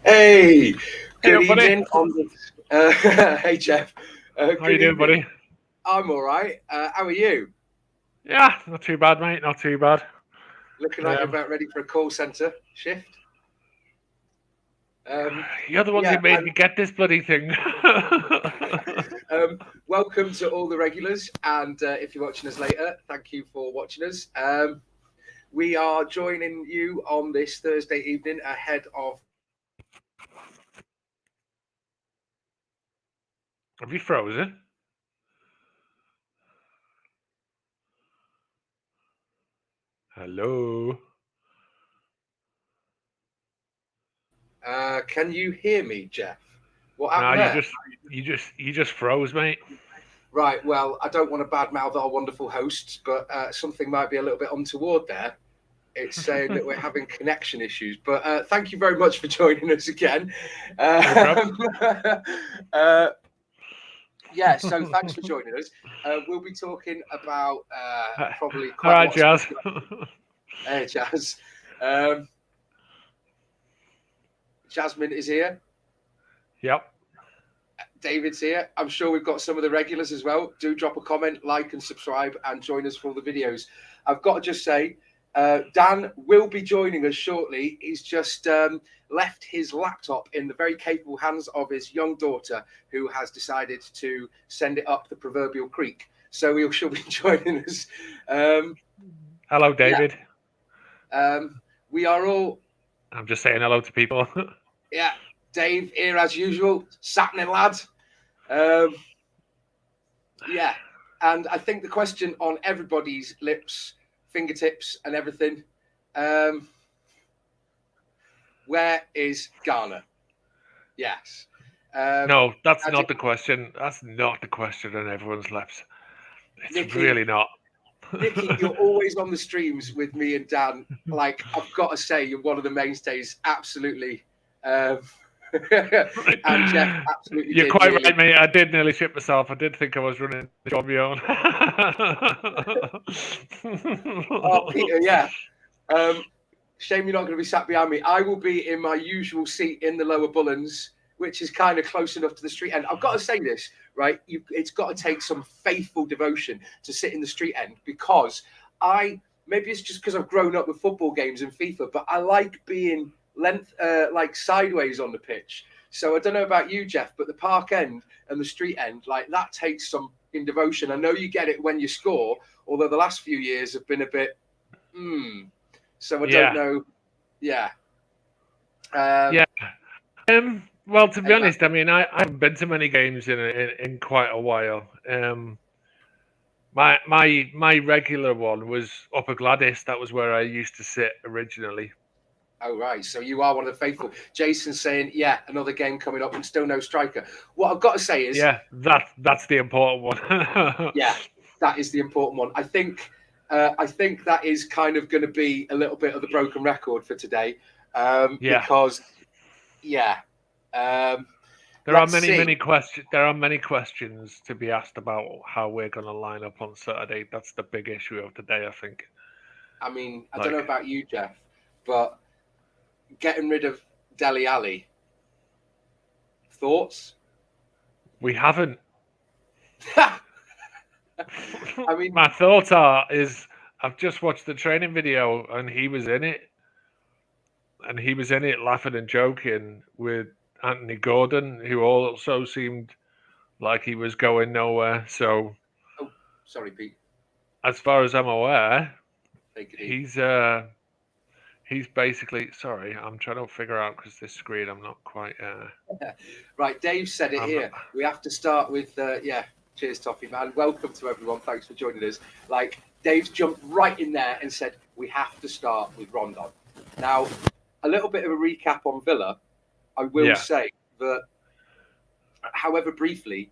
Hey, good Hey, buddy. evening. Hey, Geof. How Good you doing, evening. buddy? I'm all right. How are you? Yeah, not too bad, mate. Not too bad. Looking like you're Um, about ready for a call centre shift. you're the ones Yeah, who made me get this bloody thing. welcome to all the regulars. And if you're watching us later, thank you for watching us. We are joining you on this Thursday evening ahead of. Have you frozen? Hello. Can you hear me, Geof? What No, happened there? you just froze, mate. Right. Well, I don't want to badmouth our wonderful hosts, but something might be a little bit untoward there. It's saying that we're having connection issues, but thank you very much for joining us again. No problem. Yeah, so thanks for joining us. We'll be talking about probably All quite a right, lot of Jazz. stuff. Hey, Jazz. Um, Jasmine is here. Yep. David's here. I'm sure we've got some of the regulars as well. Do drop a comment, like, and subscribe, and join us for all the videos. I've got to just say, Dan will be joining us shortly. He's just left his laptop in the very capable hands of his young daughter, who has decided to send it up the proverbial creek. So she'll be joining us. Hello, David. Yeah. We are all. I'm just saying hello to people. Yeah, Dave here as usual. Sapning lad. Yeah, and I think the question on everybody's lips, fingertips, and everything, where is Ghana? Yes. No, that's not Nicky, the question. That's not the question on everyone's lips. It's Nicky, really not. you're always on the streams with me and Dan. Like, I've got to say, you're one of the mainstays. Absolutely. And Geof absolutely You're did quite nearly. right, mate. I did nearly shit myself. I did think I was running the show on my own. Oh, Peter, yeah. Shame you're not going to be sat behind me. I will be in my usual seat in the lower Bullens, which is kind of close enough to the street end. I've got to say this, right? It's got to take some faithful devotion to sit in the street end, because maybe it's just because I've grown up with football games and FIFA, but I like being like sideways on the pitch. So I don't know about you, Geof, but the park end and the street end, like, that takes some devotion. I know you get it when you score, although the last few years have been a bit. So I don't know. Yeah. Yeah. Well, to be honest, I mean, I haven't been to many games in quite a while. My regular one was Upper Gladys. That was where I used to sit originally. Oh, right. So you are one of the faithful. Jason's saying, yeah, another game coming up and still no striker. What I've got to say is, yeah, that's the important one. yeah, that is the important one. I think that is kind of going to be a little bit of the broken record for today, because, yeah. There are many questions. There are many questions to be asked about how we're going to line up on Saturday. That's the big issue of the day, I think. I mean, I don't know about you, Geof, but getting rid of Dele Alli. Thoughts? We haven't. I mean, my thoughts is I've just watched the training video and he was in it. And he was in it laughing and joking with Anthony Gordon, who also seemed like he was going nowhere. So, oh, sorry, Pete. As far as I'm aware, he's basically. Sorry, I'm trying to figure out because this screen I'm not quite. Right, Dave said it here. We have to start with yeah. Cheers, Toffee man. Welcome to everyone. Thanks for joining us. Like, Dave's jumped right in there and said we have to start with Rondon. Now, a little bit of a recap on Villa. I will say that, however briefly,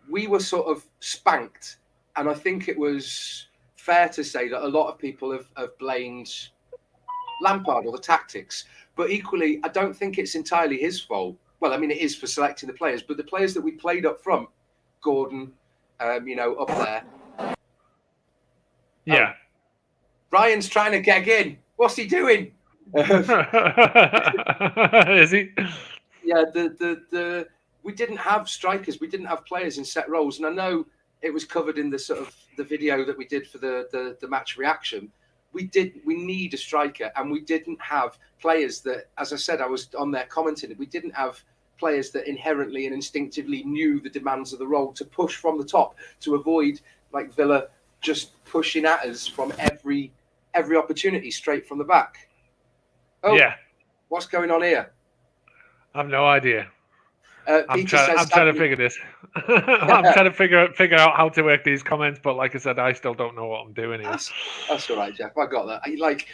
we were sort of spanked, and I think it was fair to say that a lot of people have blamed Lampard or the tactics, but equally, I don't think it's entirely his fault. Well, I mean, it is for selecting the players, but the players that we played up front, Gordon, up there. Yeah. Oh, Ryan's trying to gag in. What's he doing? Is he? Yeah, we didn't have strikers. We didn't have players in set roles, and I know it was covered in the sort of the video that we did for the match reaction. We need a striker, and we didn't have players that, as I said, I was on there commenting. We didn't have players that inherently and instinctively knew the demands of the role to push from the top to avoid like Villa just pushing at us from every opportunity straight from the back. Oh, yeah. What's going on here? I've no idea. I'm trying to figure this. I'm trying to figure out how to work these comments, but like I said, I still don't know what I'm doing here. That's all right, Geoff. I got that. Like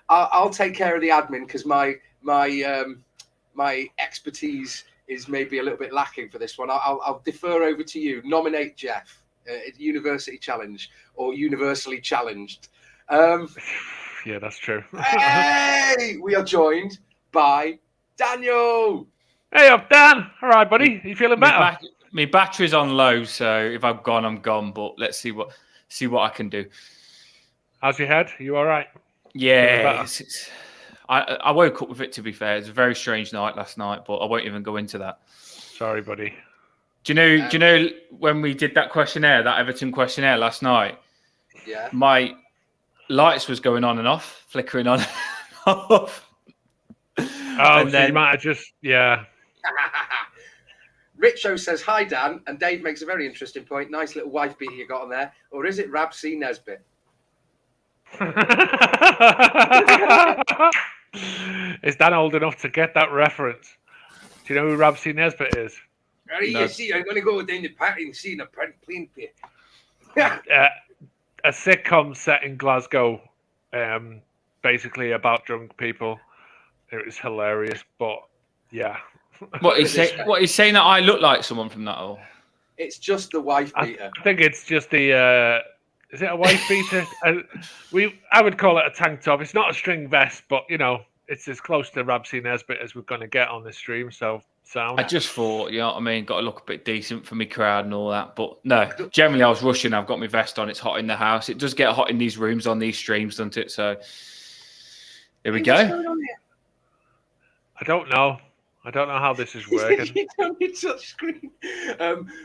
I'll take care of the admin because my expertise is maybe a little bit lacking for this one. I'll defer over to you. Nominate Geoff. University challenge or universally challenged. Yeah, that's true. Hey, we are joined by Daniel. Hey up, Dan. All right, buddy. Are you feeling better? My battery's on low, so if I'm gone, I'm gone. But let's see what I can do. How's your head? Are you all right? Yeah. I woke up with it, to be fair. It's a very strange night last night, but I won't even go into that. Sorry, buddy. Do you know when we did that questionnaire, that Everton questionnaire last night? Yeah. My lights was going on and off, flickering on and off. Oh, so you might have just, yeah. Richo says, hi, Dan. And Dave makes a very interesting point. Nice little wife beater you got on there. Or is it Rab C. Nesbitt? Is Dan old enough to get that reference? Do you know who Rab C. Nesbitt is? You see, I'm going to go down the party and see a plane pit. A sitcom set in Glasgow, basically about drunk people. It was hilarious, but yeah. What he's saying that I look like someone from that? Or it's just the wife beater. I think it's just the. Is it a wife beater? I would call it a tank top. It's not a string vest, but you know, it's as close to Rab C. Nesbitt as we're going to get on this stream. So sound. I just thought, you know what I mean, got to look a bit decent for me crowd and all that. But no, generally I was rushing. I've got my vest on. It's hot in the house. It does get hot in these rooms on these streams, doesn't it? So here we go. I don't know how this is working. You don't need touch screen.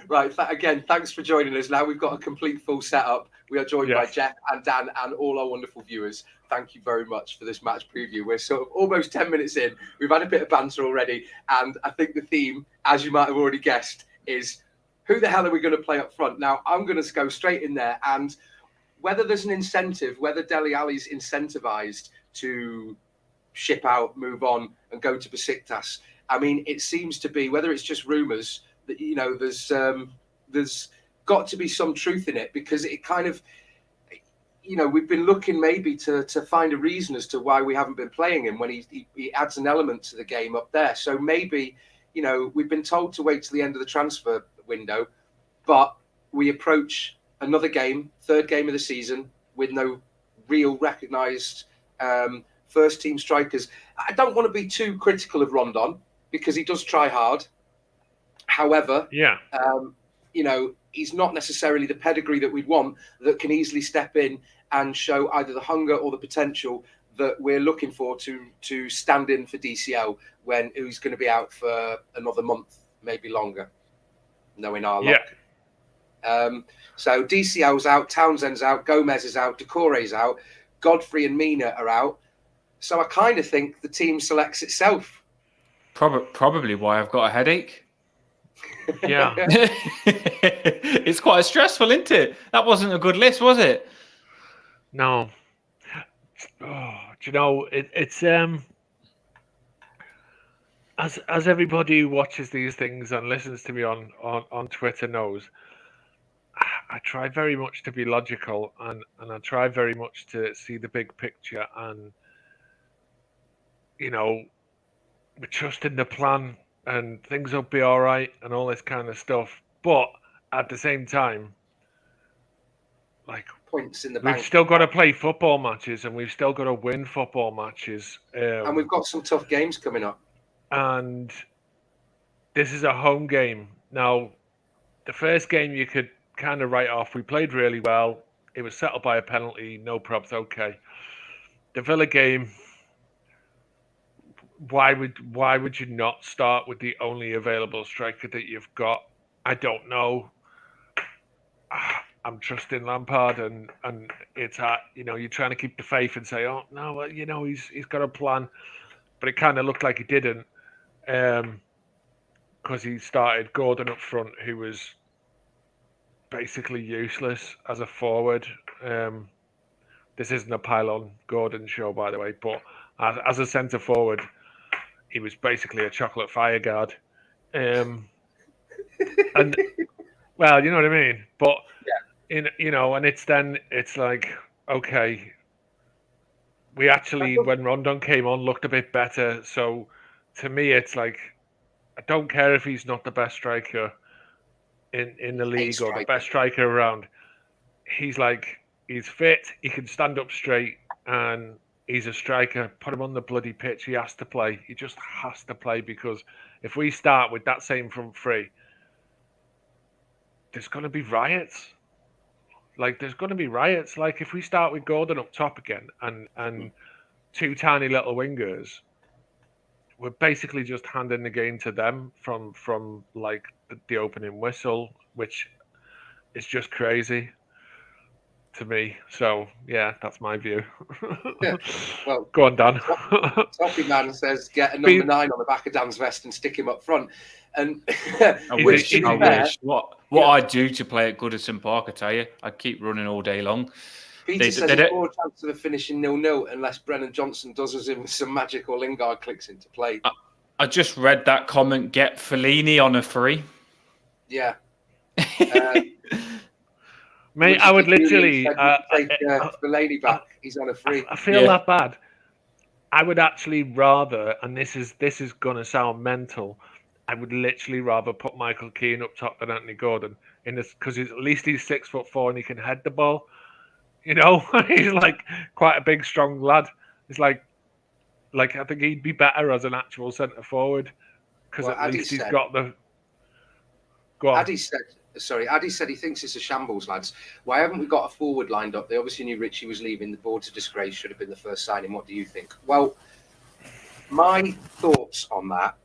Right. Again, thanks for joining us. Now we've got a complete full setup. We are joined by Geoff and Dan and all our wonderful viewers. Thank you very much for this match preview. We're sort of almost 10 minutes in. We've had a bit of banter already. And I think the theme, as you might have already guessed, is who the hell are we going to play up front? Now, I'm going to go straight in there. And whether there's an incentive, whether Dele Alli's incentivized to ship out, move on, and go to Besiktas. I mean, it seems to be, whether it's just rumours, that, you know, there's got to be some truth in it, because it kind of, you know, we've been looking maybe to find a reason as to why we haven't been playing him when he adds an element to the game up there. So maybe, you know, we've been told to wait till the end of the transfer window, but we approach another game, third game of the season, with no real recognised first team strikers. I don't want to be too critical of Rondon, because he does try hard. However, you know, he's not necessarily the pedigree that we'd want, that can easily step in and show either the hunger or the potential that we're looking for to stand in for DCL when he's going to be out for another month, maybe longer, knowing our luck. So DCL's out, Townsend's out, Gomez is out, Doucouré's out, Godfrey and Mina are out. So I kind of think the team selects itself. Probably why I've got a headache. Yeah. It's quite stressful, isn't it? That wasn't a good list, was it? No. Oh, do you know, it's as everybody who watches these things and listens to me on Twitter knows, I try very much to be logical, and I try very much to see the big picture, and you know, we trust in the plan and things will be all right and all this kind of stuff. But at the same time, like, points in the bank. We've still got to play football matches, and we've still got to win football matches. And we've got some tough games coming up. And this is a home game. Now, the first game you could kind of write off. We played really well. It was settled by a penalty. No props. Okay. The Villa game, why would you not start with the only available striker that you've got? I don't know. I'm trusting Lampard, and it's you're trying to keep the faith and say, oh no, well, he's got a plan, but it kind of looked like he didn't, because he started Gordon up front, who was basically useless as a forward. This isn't a pile-on Gordon show, by the way, but as a centre forward, he was basically a chocolate fire guard. And well, you know what I mean. But and it's like, okay, we actually, when Rondon came on, looked a bit better. So to me, it's like, I don't care if he's not the best striker in the league or the best striker around. He's fit, he can stand up straight, and he's a striker. Put him on the bloody pitch. He has to play. He just has to play, because if we start with that same front three, there's going to be riots. There's going to be riots. If we start with Gordon up top again and two tiny little wingers, we're basically just handing the game to them from the opening whistle, which is just crazy to me. So yeah, that's my view. Yeah. Well, go on, Dan. Toffee Man says get a number 9 on the back of Dan's vest and stick him up front. And I wish. What I'd do to play at Goodison Park, I tell you, I'd keep running all day long. Peter says there's more chance of a finishing 0-0 unless Brennan Johnson does us in with some magic or Lingard clicks into play. I just read that comment. Get Fellaini on a free. Yeah. Mate, I would literally take Fellaini back. He's on a free. I feel that bad. I would actually rather, and this is gonna sound mental, I would literally rather put Michael Keane up top than Anthony Gordon in this, because at least he's 6'4" and he can head the ball. He's quite a big, strong lad. It's like I think he'd be better as an actual centre forward, because at least he's got the. Go on. Addy said he thinks it's a shambles, lads. Why haven't we got a forward lined up? They obviously knew Richie was leaving. The board's a disgrace. Should have been the first signing. What do you think? Well, my thoughts on that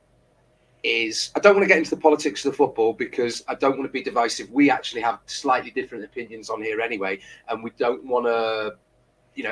is, I don't want to get into the politics of the football, because I don't want to be divisive. We actually have slightly different opinions on here anyway, and we don't want to,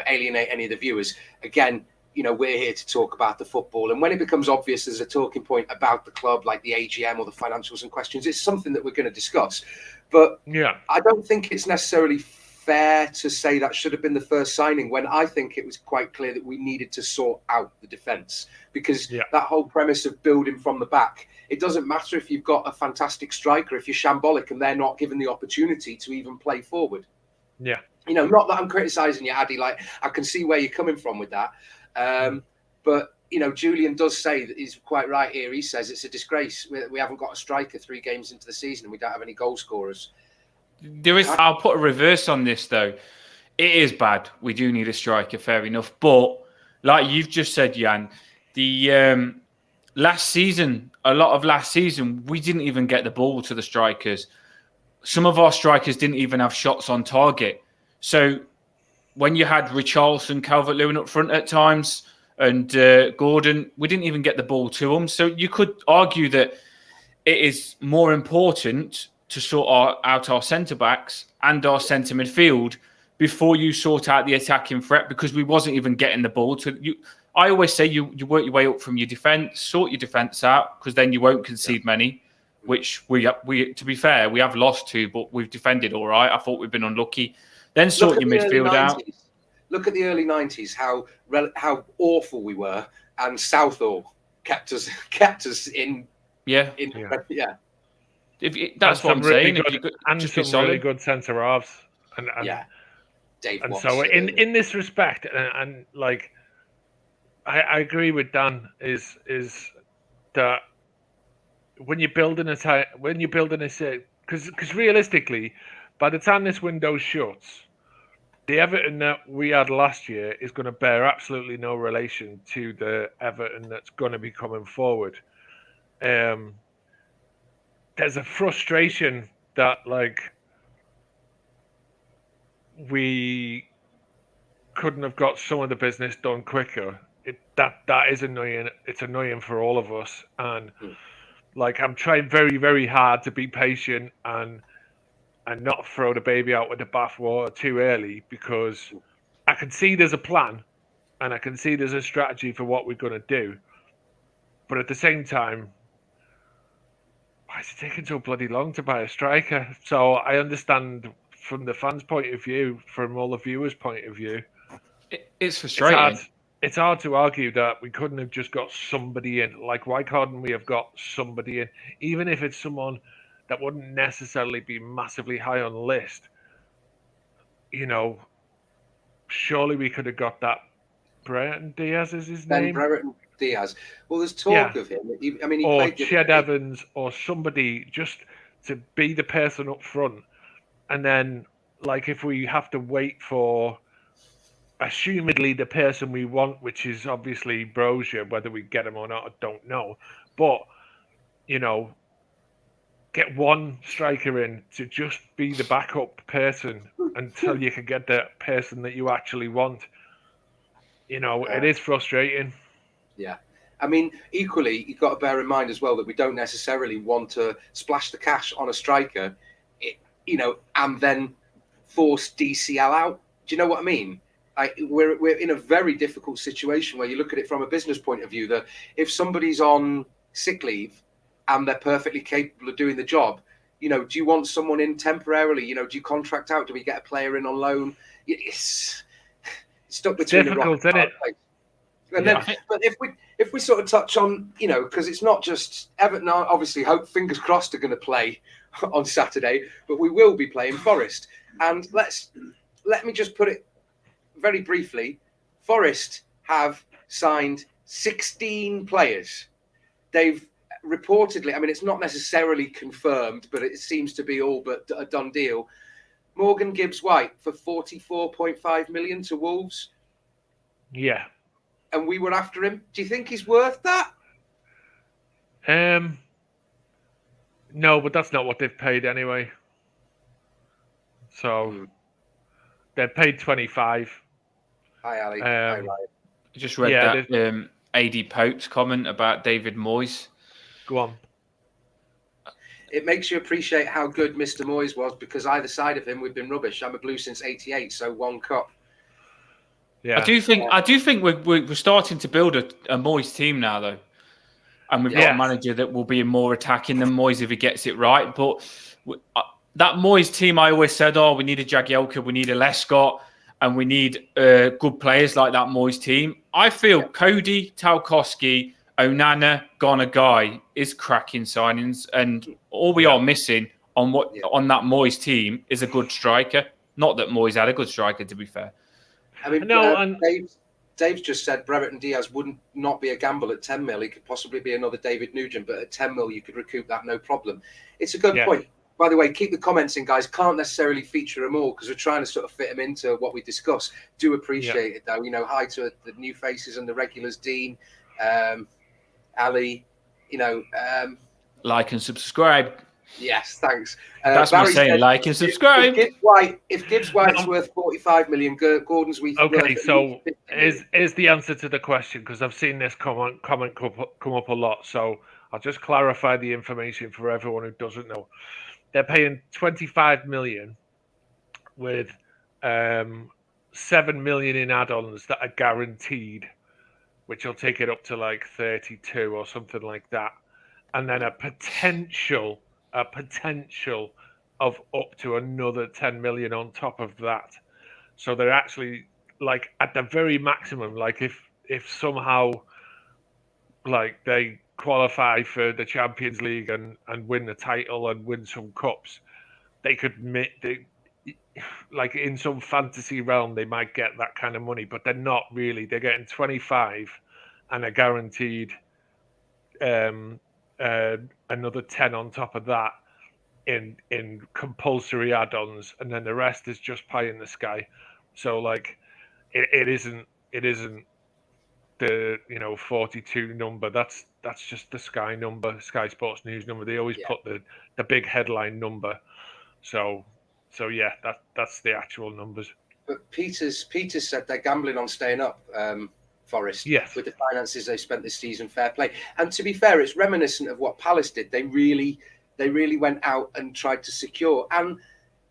alienate any of the viewers. Again, we're here to talk about the football. And when it becomes obvious there's a talking point about the club, like the AGM or the financials and questions, it's something that we're going to discuss. But yeah, I don't think it's necessarily fair to say that should have been the first signing, when I think it was quite clear that we needed to sort out the defence, because that whole premise of building from the back, it doesn't matter if you've got a fantastic striker, if you're shambolic and they're not given the opportunity to even play forward. Yeah. Not that I'm criticising you, Addy, I can see where you're coming from with that. But Julian does say that he's quite right here. He says it's a disgrace. We haven't got a striker 3 games into the season and we don't have any goal scorers. I'll put a reverse on this though. It is bad. We do need a striker, fair enough. But like you've just said, Jan, the last season, we didn't even get the ball to the strikers. Some of our strikers didn't even have shots on target. So when you had Richarlison, Calvert-Lewin up front at times, and Gordon, we didn't even get the ball to them. So you could argue that it is more important to sort out our centre-backs and our centre midfield before you sort out the attacking threat, because we wasn't even getting the ball to you. I always say you work your way up from your defence, sort your defence out, because then you won't concede many, which we to be fair, we have lost 2, but we've defended all right. I thought we've been unlucky. Then sort your midfield out. Look at the early 90s, how awful we were, and Southall kept us in. Yeah. That's what I'm saying. And some really good centre halves. And Dave and Watts, so in this respect, and I agree with Dan, is that when you're building because realistically, by the time this window shuts, the Everton that we had last year is going to bear absolutely no relation to the Everton that's going to be coming forward. There's a frustration that we couldn't have got some of the business done quicker, that is annoying. It's annoying for all of us, and like I'm trying very, very hard to be patient and not throw the baby out with the bathwater too early, because I can see there's a plan and I can see there's a strategy for what we're going to do, but at the same time, why is it taking so bloody long to buy a striker? So I understand from the fans' point of view, from all the viewers' point of view, It's frustrating. It's hard to argue that we couldn't have just got somebody in. Like, why couldn't we have got somebody in, even if it's someone that wouldn't necessarily be massively high on the list? You know, surely we could have got that. Brereton Diaz is his name. Brereton Diaz. Well, there's talk of him. He or played Ched Evans or somebody, just to be the person up front. And then, like, if we have to wait for, assumedly, the person we want, which is obviously Brozier, whether we get him or not, I don't know. But, you know, get one striker in to just be the backup person until you can get the person that you actually want. You know, it is frustrating. Yeah. I mean, equally, you've got to bear in mind as well that we don't necessarily want to splash the cash on a striker, and then force DCL out. Do you know what I mean? We're in a very difficult situation where you look at it from a business point of view, that if somebody's on sick leave and they're perfectly capable of doing the job, do you want someone in temporarily? Do you contract out? Do we get a player in on loan? It's stuck between the rock and the hard place. And then, but if we sort of touch on, because it's not just Everton, obviously, fingers crossed, are going to play on Saturday, but we will be playing Forest. And let me just put it very briefly. Forest have signed 16 players. They've reportedly, I mean, it's not necessarily confirmed, but it seems to be all but a done deal. Morgan Gibbs-White for 44.5 million to Wolves. Yeah. And we were after him. Do you think he's worth that? No, but that's not what they've paid anyway. So they paid 25. Hi, Ali. Hi, Ryan. I just read that AD Pope's comment about David Moyes. Go on. It makes you appreciate how good Mr. Moyes was, because either side of him, we've been rubbish. I'm a Blue since '88, so one cup. Yeah. I do think we're starting to build a Moyes team now, though, and we've got a manager that will be more attacking than Moyes if he gets it right. But that Moyes team, I always said, we need a Jagielka, we need a Lescott, and we need good players like that Moyes team. I feel Cody, Tarkowski, Onana, Gonagai is cracking signings, and all we are missing on that Moyes team is a good striker. Not that Moyes had a good striker, to be fair. I mean, Dave's just said Brereton Diaz wouldn't not be a gamble at 10 mil. He could possibly be another David Nugent, but at 10 mil, you could recoup that no problem. It's a good point. By the way, keep the comments in, guys. Can't necessarily feature them all because we're trying to sort of fit them into what we discuss. Do appreciate it, though. Hi to the new faces and the regulars, Dean, Ali, like and subscribe. Yes, thanks. That's Barry me saying said, like and subscribe. If Gibbs-White's worth 45 million, Gordon's worth. Okay, so is the answer to the question, because I've seen this comment come up a lot. So I'll just clarify the information for everyone who doesn't know. They're paying 25 million with 7 million in add-ons that are guaranteed, which will take it up to like 32 or something like that, and then a potential of up to another 10 million on top of that. So they're actually like at the very maximum. Like if somehow like they qualify for the Champions League and win the title and win some cups, they could like in some fantasy realm they might get that kind of money, but they're not really. They're getting 25 and a guaranteed another 10 on top of that in compulsory add-ons, and then the rest is just pie in the sky. So like it isn't the 42 number. That's just the Sky number, Sky Sports News number. They always put the big headline number. So that's the actual numbers. But Peters said they're gambling on staying up. Forest, Yes. with the finances they spent this season. Fair play. And to be fair, it's reminiscent of what Palace did. They really went out and tried to secure. And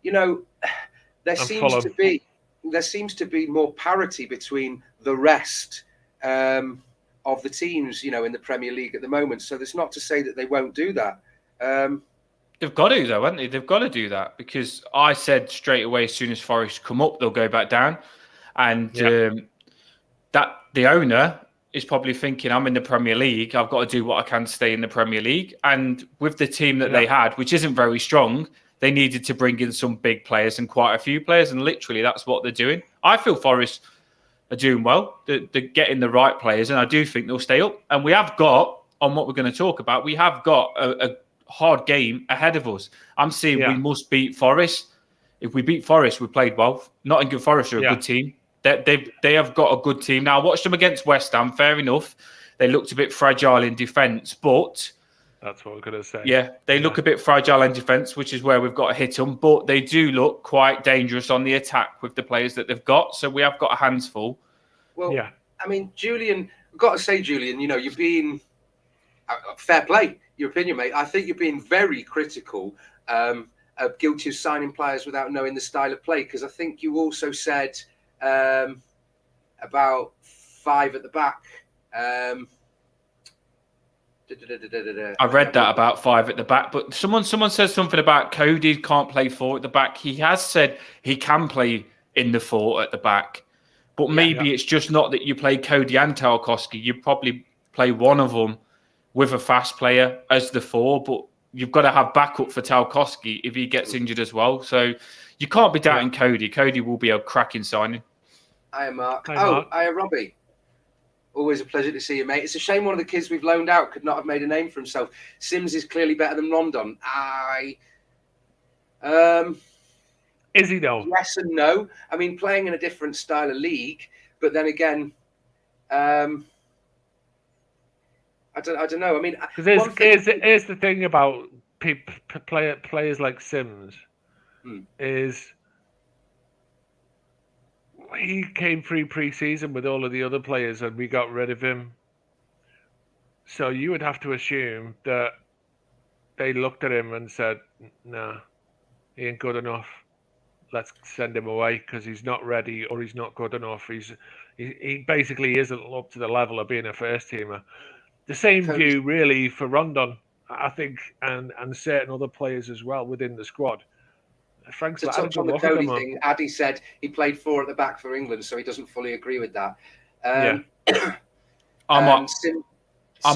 there seems to be more parity between the rest of the teams, in the Premier League at the moment. So that's not to say that they won't do that. They've got to, though, haven't they? They've got to do that, because I said straight away, as soon as Forest come up, they'll go back down. And that the owner is probably thinking, I'm in the Premier League, I've got to do what I can to stay in the Premier League. And with the team that they had, which isn't very strong, they needed to bring in some big players and quite a few players. And literally, that's what they're doing. I feel Forest are doing well. They're getting the right players, and I do think they'll stay up. And we have got, on what we're going to talk about, we have got a hard game ahead of us. I'm seeing we must beat Forest. If we beat Forest, we played well. Nottingham Forest are a good team. They have got a good team. Now, I watched them against West Ham. Fair enough. They looked a bit fragile in defence, but... That's what I was going to say. Yeah, they look a bit fragile in defence, which is where we've got to hit them. But they do look quite dangerous on the attack with the players that they've got. So we have got our hands full. Well, I mean, Julian, I've got to say, Julian, you're being... fair play, your opinion, mate. I think you're being very critical guilty of signing players without knowing the style of play, because I think you also said about 5 at the back. I read that about 5 at the back, but someone says something about Cody can't play 4 at the back. He has said he can play in the 4 at the back, but maybe it's just not that you play Cody and Tarkowski. You probably play one of them with a fast player as the 4, but you've got to have backup for Tarkowski if he gets injured as well. So you can't be doubting Cody. Cody will be a cracking signing. Hiya, Mark. Mark. Hiya, Robbie. Always a pleasure to see you, mate. It's a shame one of the kids we've loaned out could not have made a name for himself. Sims is clearly better than Rondon. Is he, though? Yes and no. I mean, playing in a different style of league, but then again... I don't know. I mean, because here's the thing about players like Sims is he came free pre-season with all of the other players, and we got rid of him. So you would have to assume that they looked at him and said, "Nah, he ain't good enough. Let's send him away because he's not ready or he's not good enough. He basically isn't up to the level of being a first teamer." The same view, really, for Rondon, I think, and certain other players as well within the squad. Frank's to touch on the Cody thing, Addy said he played 4 at the back for England, so he doesn't fully agree with that. I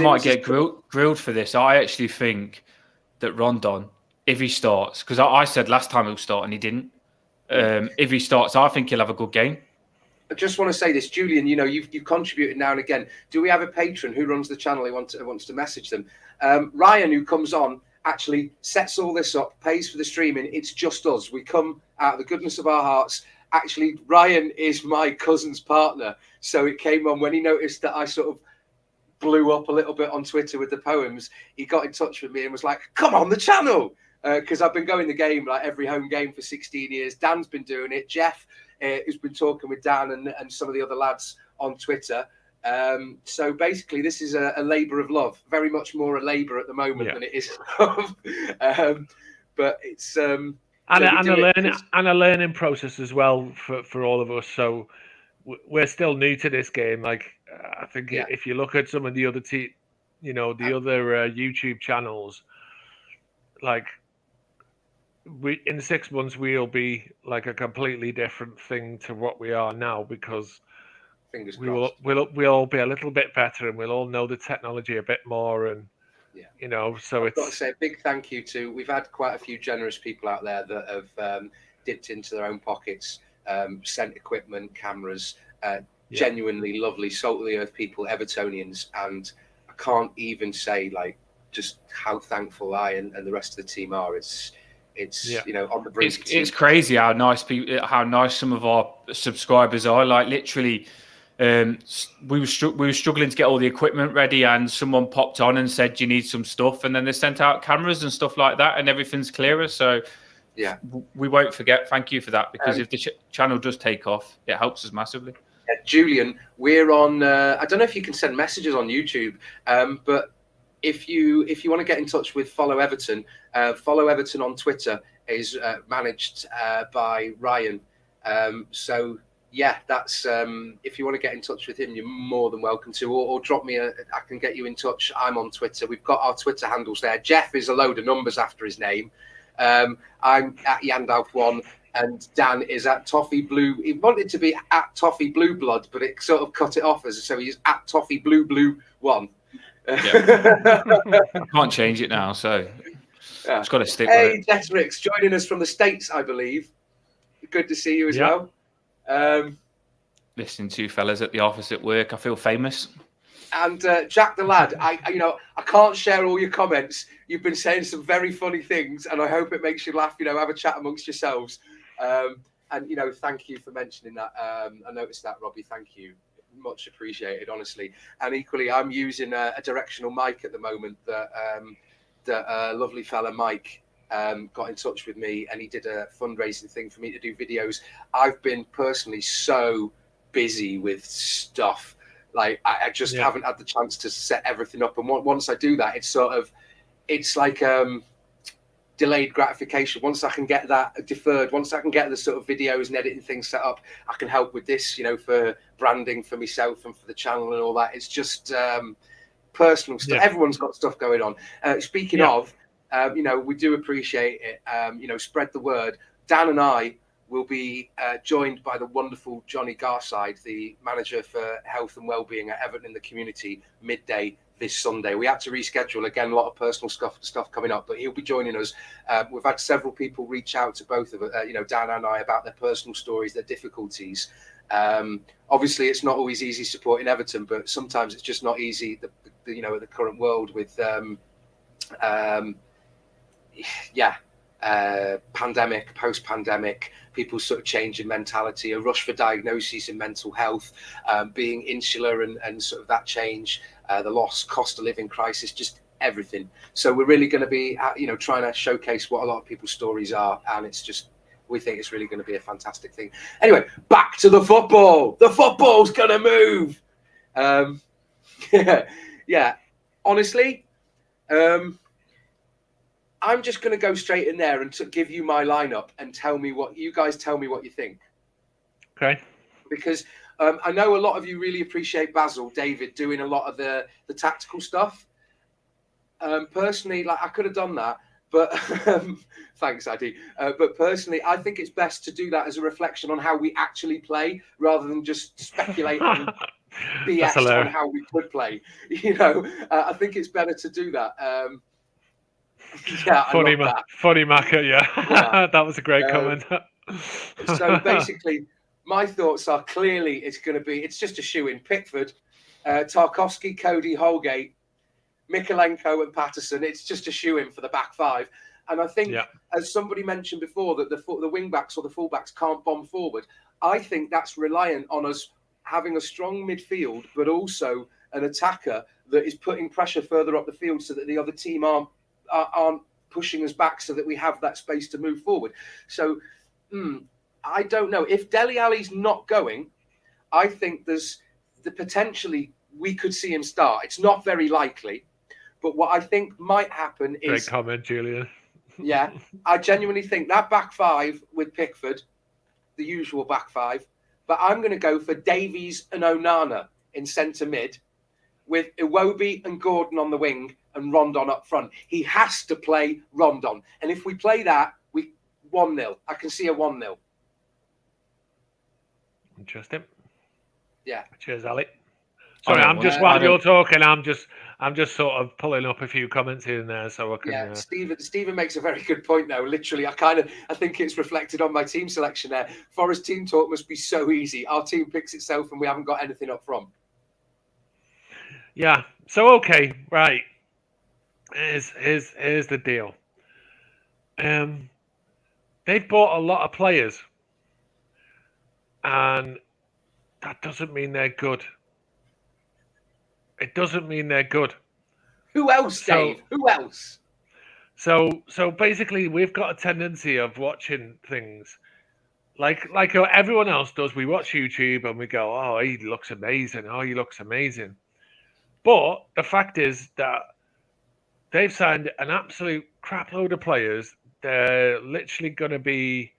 might get grilled for this. I actually think that Rondon, if he starts, because I said last time he'll start and he didn't. If he starts, I think he'll have a good game. I just want to say this, Julian, you've contributed now and again. Do we have a patron who runs the channel who wants to message them? Ryan, who comes on, actually sets all this up, pays for the streaming. It's just us. We come out of the goodness of our hearts. Actually, Ryan is my cousin's partner. So it came on when he noticed that I sort of blew up a little bit on Twitter with the poems. He got in touch with me and was like, come on the channel. Because I've been going the game, like every home game for 16 years. Dan's been doing it. Geof, who's been talking with Dan and some of the other lads on Twitter. So basically, this is a labour of love. Very much more a labour at the moment than it is love. But it's and a learning process as well for all of us. So we're still new to this game. Like I think if you look at some of the other other YouTube channels, like. In 6 months we'll be like a completely different thing to what we are now, because we'll all be a little bit better and we'll all know the technology a bit more, and so I've got to say a big thank you to, we've had quite a few generous people out there that have dipped into their own pockets, sent equipment, cameras, genuinely lovely, salt of the earth people, Evertonians, and I can't even say like just how thankful I and the rest of the team are. It's on the brink. It's crazy how nice some of our subscribers are. Like literally, we were struggling to get all the equipment ready, and someone popped on and said, "You need some stuff," and then they sent out cameras and stuff like that, and everything's clearer. So we won't forget. Thank you for that, because if the channel does take off, it helps us massively. Julian, we're on. I don't know if you can send messages on YouTube, but if you want to get in touch with Follow Everton, Follow Everton on Twitter is managed by Ryan. So yeah, that's if you want to get in touch with him, you're more than welcome to, or drop me I can get you in touch. I'm on Twitter. We've got our Twitter handles there. Geof is a load of numbers after his name. I'm at Yanndalf1. And Dan is at Toffee Blue. He wanted to be at Toffee Blue Blood, but it sort of cut it off so he's at Toffee Blue 1. Can't change it now, so it's got to stick with it. Hey, Jetrix, joining us from the States, I believe. Good to see you as well. Listening to you fellas at the office at work, I feel famous. And Jack the lad, I can't share all your comments. You've been saying some very funny things, and I hope it makes you laugh. Have a chat amongst yourselves. And thank you for mentioning that. I noticed that, Robbie. Thank you, much appreciated, honestly. And equally, I'm using a directional mic at the moment that lovely fella Mike got in touch with me, and he did a fundraising thing for me to do videos. I've been personally so busy with stuff, like I just haven't had the chance to set everything up. And once I do that, it's like delayed gratification. Once I can get that deferred, once I can get the sort of videos and editing things set up, I can help with this, for branding for myself and for the channel and all that. It's just personal stuff. Everyone's got stuff going on. Speaking of, we do appreciate it. Spread the word. Dan and I will be joined by the wonderful Johnny Garside, the manager for health and wellbeing at Everton in the community, midday this Sunday. We had to reschedule again, a lot of personal stuff coming up, but he'll be joining us. We've had several people reach out to both of us, Dan and I, about their personal stories, their difficulties. Obviously, it's not always easy supporting Everton, but sometimes it's just not easy. The current world with pandemic, post-pandemic, people sort of changing mentality, a rush for diagnoses in mental health, being insular and sort of that change, the cost of living crisis, just everything. So we're really going to be, trying to showcase what a lot of people's stories are, and we think it's really going to be a fantastic thing. Anyway, back to the football. The football's going to move. Honestly, I'm just going to go straight in there and give you my lineup and tell me what you think. Okay. Because I know a lot of you really appreciate Basil, David, doing a lot of the tactical stuff. Personally, I could have done that, but thanks, Addy. But personally, I think it's best to do that as a reflection on how we actually play, rather than just speculate on BS on how we could play. I think it's better to do that. Funny Macca, yeah. That was a great comment. So basically, my thoughts are clearly it's just a shoe-in. Pickford, Tarkowski, Cody, Holgate, Mikalenko and Patterson. It's just a shoe-in for the back five. And I think, as somebody mentioned before, that the wing-backs or the full-backs can't bomb forward. I think that's reliant on us having a strong midfield, but also an attacker that is putting pressure further up the field so that the other team aren't pushing us back, so that we have that space to move forward. So I don't know if Dele Alli's not going. I think there's potentially we could see him start. It's not very likely, but what I think might happen is great comment, Julian. I genuinely think that back five with Pickford, the usual back five, but I'm going to go for Davies and Onana in centre mid, with Iwobi and Gordon on the wing and Rondon up front. He has to play Rondon. And if we play that, we 1-0. I can see a 1-0. Interesting. Yeah. Cheers, Ali. Sorry, while you're talking, I'm just sort of pulling up a few comments here and there so I can. Yeah, Stephen makes a very good point though. Literally, I think it's reflected on my team selection there. Forest team talk must be so easy. Our team picks itself and we haven't got anything up front. Yeah. So okay, right. Here's the deal. They've bought a lot of players, and that doesn't mean they're good. It doesn't mean they're good. Who else, Dave? Who else? So basically, we've got a tendency of watching things like everyone else does. We watch YouTube and we go, "Oh, he looks amazing. Oh, he looks amazing." But the fact is that they've signed an absolute crap load of players. They're literally going to be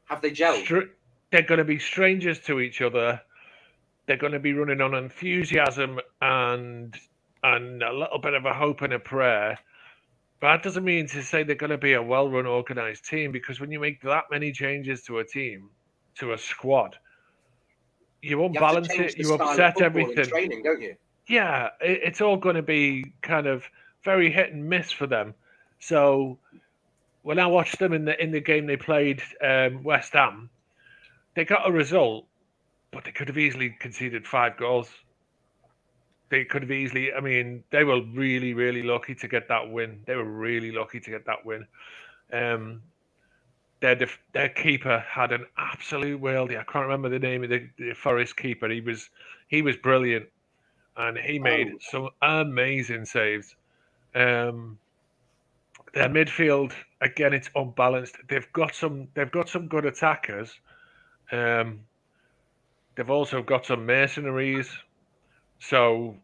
Have they gelled? they're going to be strangers to each other. They're going to be running on enthusiasm and a little bit of a hope and a prayer. But that doesn't mean to say they're going to be a well-run, organised team, because when you make that many changes to a team, to a squad, you unbalance it, you upset everything. Training, don't you? Yeah, it's all going to be kind of very hit and miss for them. So when I watched them in the game they played West Ham, they got a result, but they could have easily conceded 5 goals. They could have easily. I mean, they were really, really lucky to get that win. They were really lucky to get that win. Their keeper had an absolute worldie. I can't remember the name of the Forest keeper. He was brilliant, and he made some amazing saves. Their midfield, again, it's unbalanced. They've got some good attackers. They've also got some mercenaries. So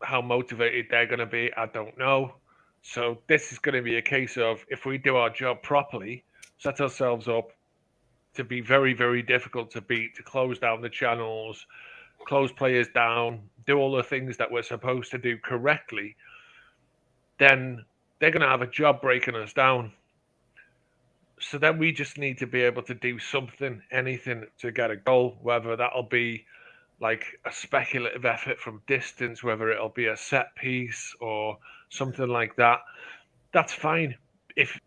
how motivated they're going to be, I don't know. So this is going to be a case of, if we do our job properly, set ourselves up to be very, very difficult to beat, to close down the channels, close players down, do all the things that we're supposed to do correctly, then they're going to have a job breaking us down. So then we just need to be able to do something, anything to get a goal, whether that'll be like a speculative effort from distance, whether it'll be a set piece or something like that. That's fine. If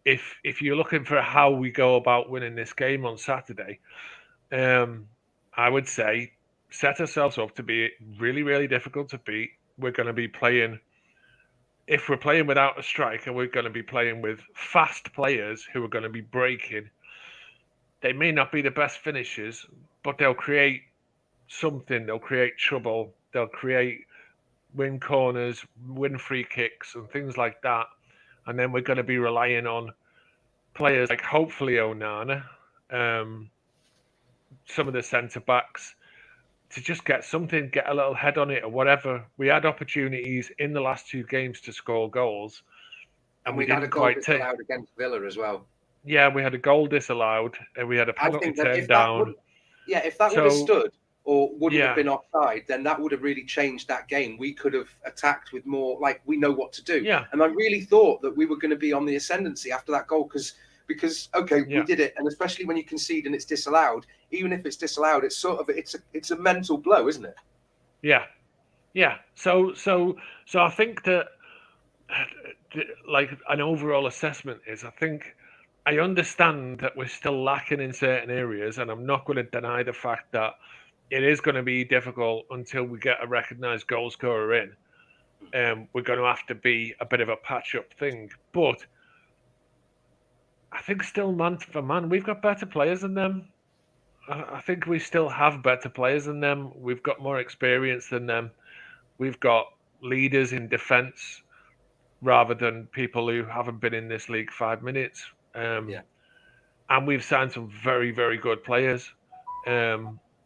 you're looking for how we go about winning this game on Saturday, I would say set ourselves up to be really, really difficult to beat. We're going to be playing, if we're playing without a striker, we're going to be playing with fast players who are going to be breaking. They may not be the best finishers, but they'll create something. They'll create trouble. They'll create win corners, win free kicks, and things like that. And then we're going to be relying on players like hopefully Onana, some of the centre backs, to just get something, get a little head on it or whatever. We had opportunities in the last 2 games to score goals, and we didn't quite take. Disallowed against Villa as well. Yeah, we had a goal disallowed, and we had a penalty turned down. If that would have stood or wouldn't have been offside, then that would have really changed that game. We could have attacked with more, like, we know what to do. Yeah. And I really thought that we were going to be on the ascendancy after that goal because we did it, and especially when you concede and it's disallowed, even if it's disallowed, it's sort of it's a mental blow, isn't it? Yeah. So I think that like an overall assessment is, I understand that we're still lacking in certain areas, and I'm not going to deny the fact that it is going to be difficult until we get a recognised goal scorer in. We're going to have to be a bit of a patch-up thing. But I think still, man for man, we've got better players than them. I think we still have better players than them. We've got more experience than them. We've got leaders in defence rather than people who haven't been in this league 5 minutes. And we've signed some very, very good players.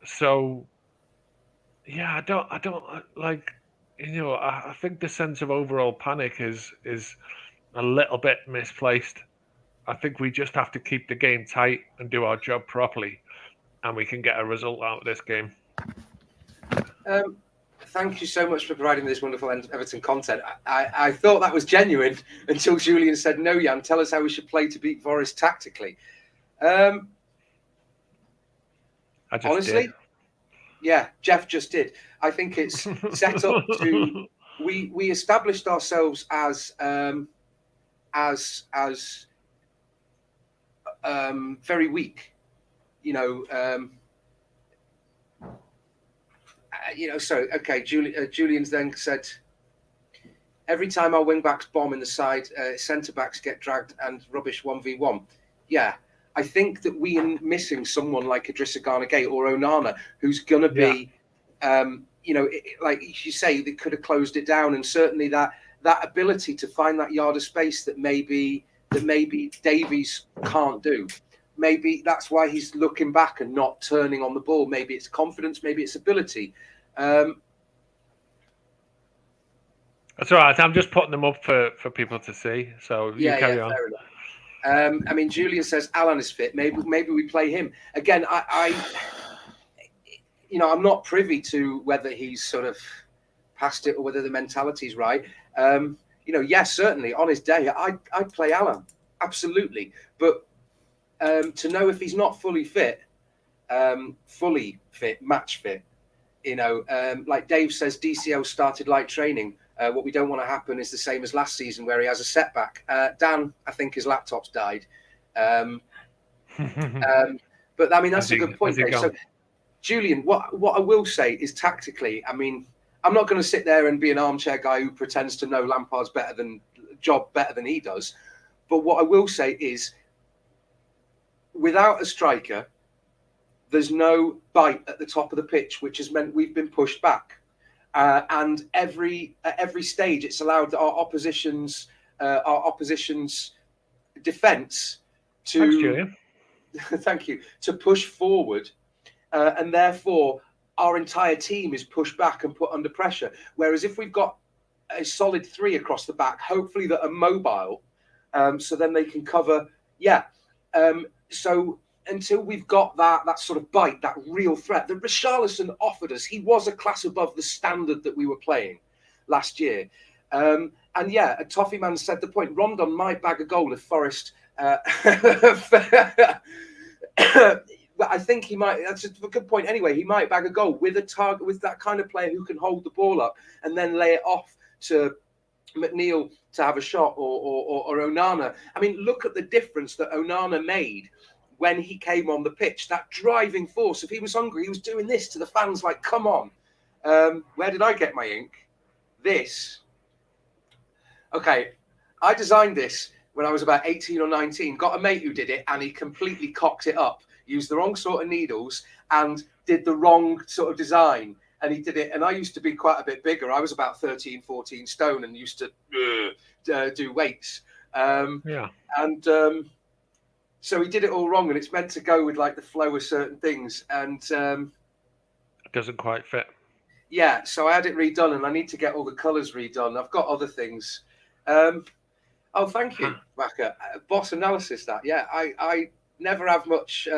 So, yeah, I don't like, I think the sense of overall panic is a little bit misplaced. I think we just have to keep the game tight and do our job properly, and we can get a result out of this game. Thank you so much for providing this wonderful Everton content. I thought that was genuine until Julian said, "No, Jan, tell us how we should play to beat Forest tactically." Honestly, did. Yeah, Geof just did. I think it's set up to we established ourselves as very weak, Julian's then said, every time our wing backs bomb in the side, centre backs get dragged and rubbish 1v1. Yeah, I think that we are missing someone like Idrissa Gana Gueye or Onana, who's going to be, like you say, they could have closed it down, and certainly that ability to find that yard of space that maybe Davies can't do. maybe that's why he's looking back and not turning on the ball. Maybe it's confidence, maybe it's ability. That's all right. I'm just putting them up for people to see. So you carry on. Fair enough. I mean, Julian says Alan is fit. Maybe we play him again. I'm not privy to whether he's sort of past it or whether the mentality's right. Yes, certainly on his day, I'd play Alan, absolutely. But to know if he's not fully fit, match fit, like Dave says, DCL started light training. What we don't want to happen is the same as last season where he has a setback. Dan, I think his laptop's died. But I mean, that's a good point, Dave. So, Julian, what I will say is tactically, I mean, I'm not going to sit there and be an armchair guy who pretends to know Lampard's job better than he does. But what I will say is, without a striker, there's no bite at the top of the pitch, which has meant we've been pushed back. And at every stage, it's allowed our opposition's defence to Thanks, Julian. thank you, to push forward, and therefore our entire team is pushed back and put under pressure. Whereas if we've got a solid three across the back, hopefully that are mobile, so then they can cover. So until we've got that sort of bite, that real threat that Richarlison offered us, he was a class above the standard that we were playing last year. And Toffee Man said the point. Rondon might bag a goal if Forest. I think he might. That's a good point. Anyway, he might bag a goal with a target, with that kind of player who can hold the ball up and then lay it off to McNeil to have a shot, or Onana. I mean, look at the difference that Onana made when he came on the pitch. That driving force. If he was hungry, he was doing this to the fans. Like, come on. Where did I get my ink? This. Okay, I designed this when I was about 18 or 19. Got a mate who did it, and he completely cocked it up. Used the wrong sort of needles and did the wrong sort of design. And he did it. And I used to be quite a bit bigger. I was about 13, 14 stone and used to do weights. So he did it all wrong. And it's meant to go with like the flow of certain things. And it doesn't quite fit. Yeah. So I had it redone and I need to get all the colours redone. I've got other things. Thank you, Maka. Boss analysis that. Yeah, I never have much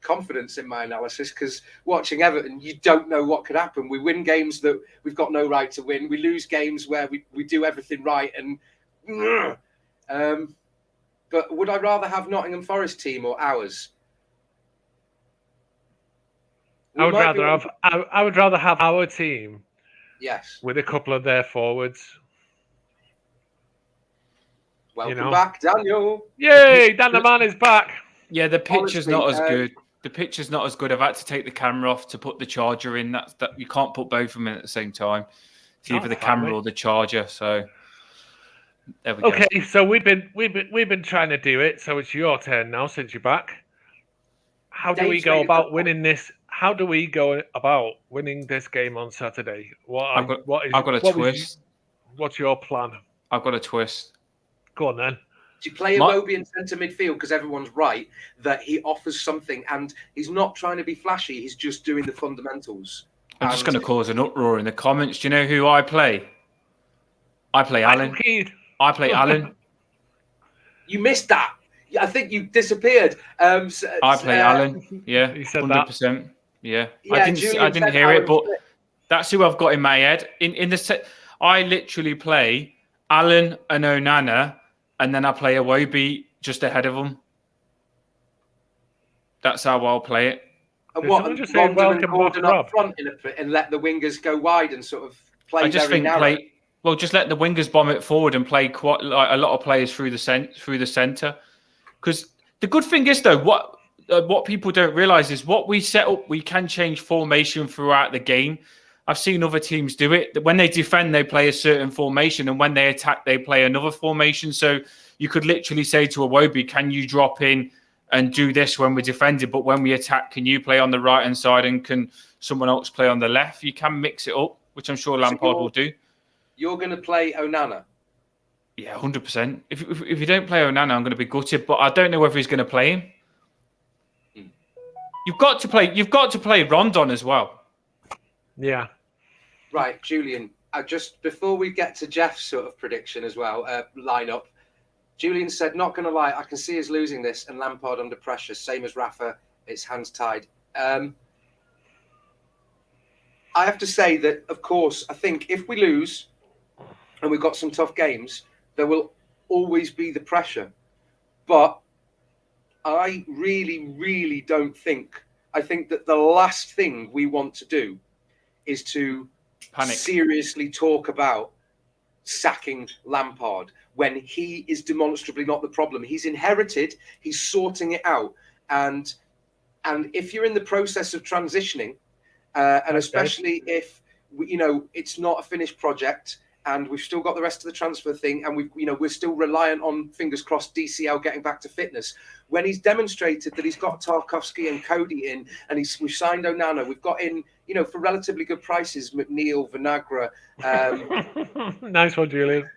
confidence in my analysis because watching Everton, you don't know what could happen. We win games that we've got no right to win. We lose games where we do everything right. But would I rather have Nottingham Forest team or ours? I would rather have our team. Yes. With a couple of their forwards. Welcome back, Daniel. Yay, Dan the man is back. Yeah, the picture's not as good. The picture's not as good. I've had to take the camera off to put the charger in. That you can't put both of them in at the same time. It's either the camera or the charger. So there we go. Okay, so we've been trying to do it. So it's your turn now since you're back. How do we go about winning this? How do we go about winning this game on Saturday? I've got a twist. What's your plan? I've got a twist. Go on then. Do you play Iwobi in centre midfield because everyone's right that he offers something and he's not trying to be flashy, he's just doing the fundamentals. I'm just going to cause an uproar in the comments. Do you know who I play? I play Alan. I play Alan. You missed that. I think you disappeared. I play Alan. Yeah, you said 100%. That. Yeah, I didn't hear it, but that's who I've got in my head. In the set, I literally play Alan and Onana. And then I play Iwobi just ahead of them. That's how I'll play it. And what? Just say Gordon up front and let the wingers go wide and sort of play. I just think just let the wingers bomb it forward and play quite like a lot of players through the centre. Because the good thing is though, what people don't realise is what we set up. We can change formation throughout the game. I've seen other teams do it. When they defend, they play a certain formation, and when they attack, they play another formation. So you could literally say to Iwobi, can you drop in and do this when we're defending? But when we attack, can you play on the right-hand side and can someone else play on the left? You can mix it up, which I'm sure Lampard will do. You're going to play Onana? Yeah, 100%. If you don't play Onana, I'm going to be gutted. But I don't know whether he's going to play him. You've got to play Rondon as well. Yeah. Right, Julian. Just before we get to Jeff's sort of prediction as well, lineup. Julian said, "Not going to lie, I can see us losing this and Lampard under pressure. Same as Rafa, it's hands tied." I have to say that, of course, I think if we lose and we've got some tough games, there will always be the pressure. But I really, really don't think. I think that the last thing we want to do is to seriously talk about sacking Lampard when he is demonstrably not the problem. He's inherited, he's sorting it out. And if you're in the process of transitioning, and especially if, it's not a finished project and we've still got the rest of the transfer thing and we're still reliant on, fingers crossed, DCL getting back to fitness. When he's demonstrated that he's got Tarkowski and Cody in, and we've signed Onana, we've got in, for relatively good prices, McNeil, Vinagre. Nice one, Julian.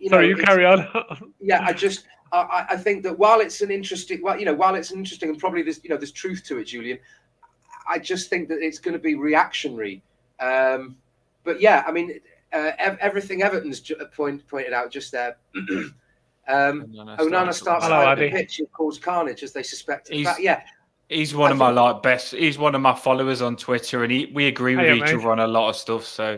Sorry, you carry on. Yeah, I think that while it's an interesting, and probably there's truth to it, Julian. I just think that it's going to be reactionary. But yeah, I mean, everything Everton's pointed out just there. Onana starts out the pitch and causes carnage as they suspected. He's one of my followers on Twitter, and we agree with each other on a lot of stuff. So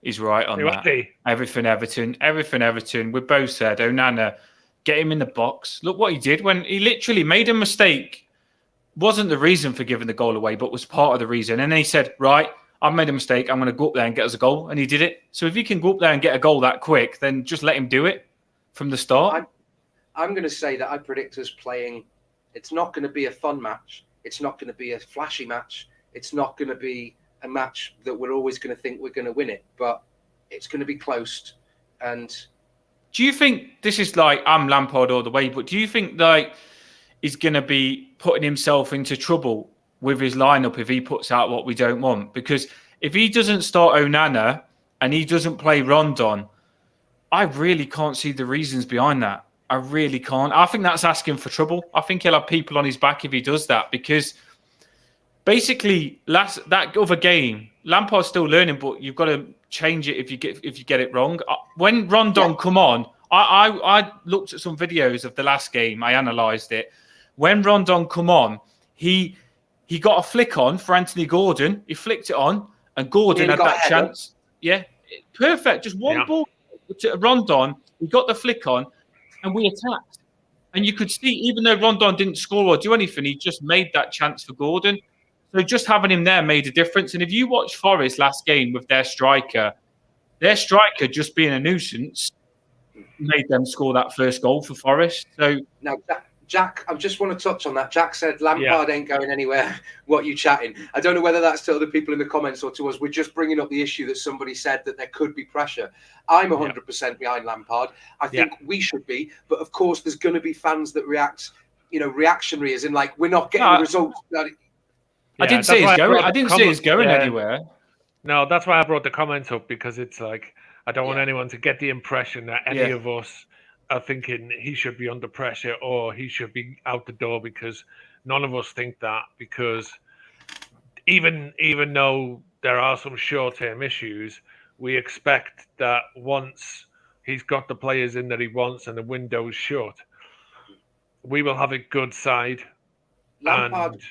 he's right on that. Everything Everton. We both said, Onana, get him in the box. Look what he did when he literally made a mistake. Wasn't the reason for giving the goal away, but was part of the reason. And then he said, right, I've made a mistake. I'm going to go up there and get us a goal. And he did it. So if he can go up there and get a goal that quick, then just let him do it from the start. I'm going to say that I predict us playing. It's not going to be a fun match. It's not going to be a flashy match. It's not going to be a match that we're always going to think we're going to win it. But it's going to be close. And do you think this is like, I'm Lampard all the way, but do you think like he's going to be putting himself into trouble with his lineup if he puts out what we don't want? Because if he doesn't start Onana and he doesn't play Rondon, I really can't see the reasons behind that. I really can't. I think that's asking for trouble. I think he'll have people on his back if he does that, because basically that other game, Lampard's still learning, but you've got to change it if you get it wrong. When Rondon come on, I looked at some videos of the last game. I analysed it. When Rondon come on, he got a flick on for Anthony Gordon. He flicked it on, and Gordon had that chance. Yeah, perfect. Just one ball to Rondon. He got the flick on, and we attacked. And you could see, even though Rondon didn't score or do anything, he just made that chance for Gordon. So just having him there made a difference. And if you watch Forest last game with their striker just being a nuisance made them score that first goal for Forest. So now, Jack, I just want to touch on that. Jack said Lampard ain't going anywhere. What you chatting? I don't know whether that's to other people in the comments or to us. We're just bringing up the issue that somebody said that there could be pressure. I'm 100% behind Lampard. I think we should be. But of course, there's going to be fans that react, reactionary, as in like, we're not getting the results. I didn't say he's going anywhere. No, that's why I brought the comments up, because it's like, I don't want anyone to get the impression that any of us are thinking he should be under pressure or he should be out the door, because none of us think that. Because even though there are some short-term issues, we expect that once he's got the players in that he wants and the window's shut, we will have a good side. Lampard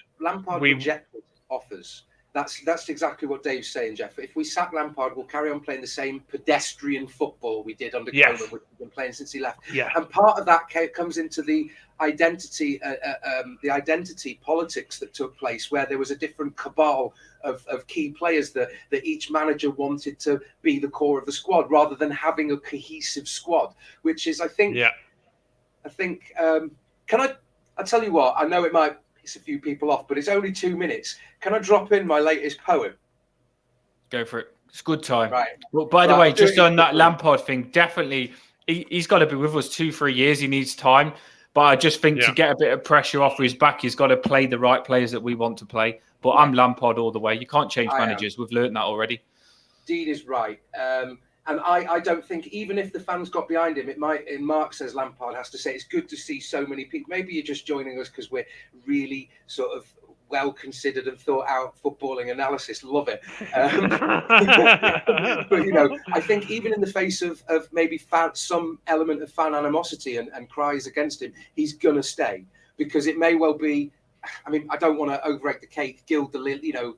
rejected offers. That's exactly what Dave's saying, Geoff. If we sack Lampard, we'll carry on playing the same pedestrian football we did under Coleman, which we've been playing since he left. Yeah. And part of that comes into the identity politics that took place, where there was a different cabal of key players that each manager wanted to be the core of the squad, rather than having a cohesive squad, which is, I think, can I tell you what? I know it might piss a few people off, but it's only 2 minutes. Can I drop in my latest poem? Go for it. It's good time. Right. Well, by the way, just on that Lampard thing, definitely, he's got to be with us 2-3 years. He needs time. But I just think to get a bit of pressure off his back, he's got to play the right players that we want to play. But I'm Lampard all the way. You can't change managers. We've learned that already. Dean is right. And I don't think, even if the fans got behind him, it might, and Mark says Lampard has to say, it's good to see so many people. Maybe you're just joining us because we're really sort of well-considered and thought-out footballing analysis. Love it. But, you know, I think even in the face of maybe some element of fan animosity and cries against him, he's going to stay, because it may well be, I mean, I don't want to overrate the cake, gild the lily, you know,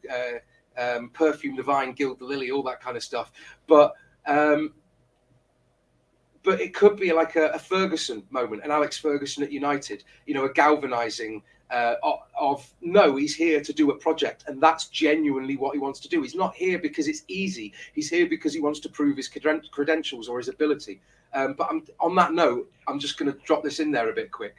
perfume the vine, gild the lily, all that kind of stuff. But it could be like a Ferguson moment, an Alex Ferguson at United, you know, a galvanising of no, he's here to do a project, and that's genuinely what he wants to do. He's not here because it's easy. He's here because he wants to prove his credentials or his ability. But on that note, I'm just going to drop this in there a bit quick.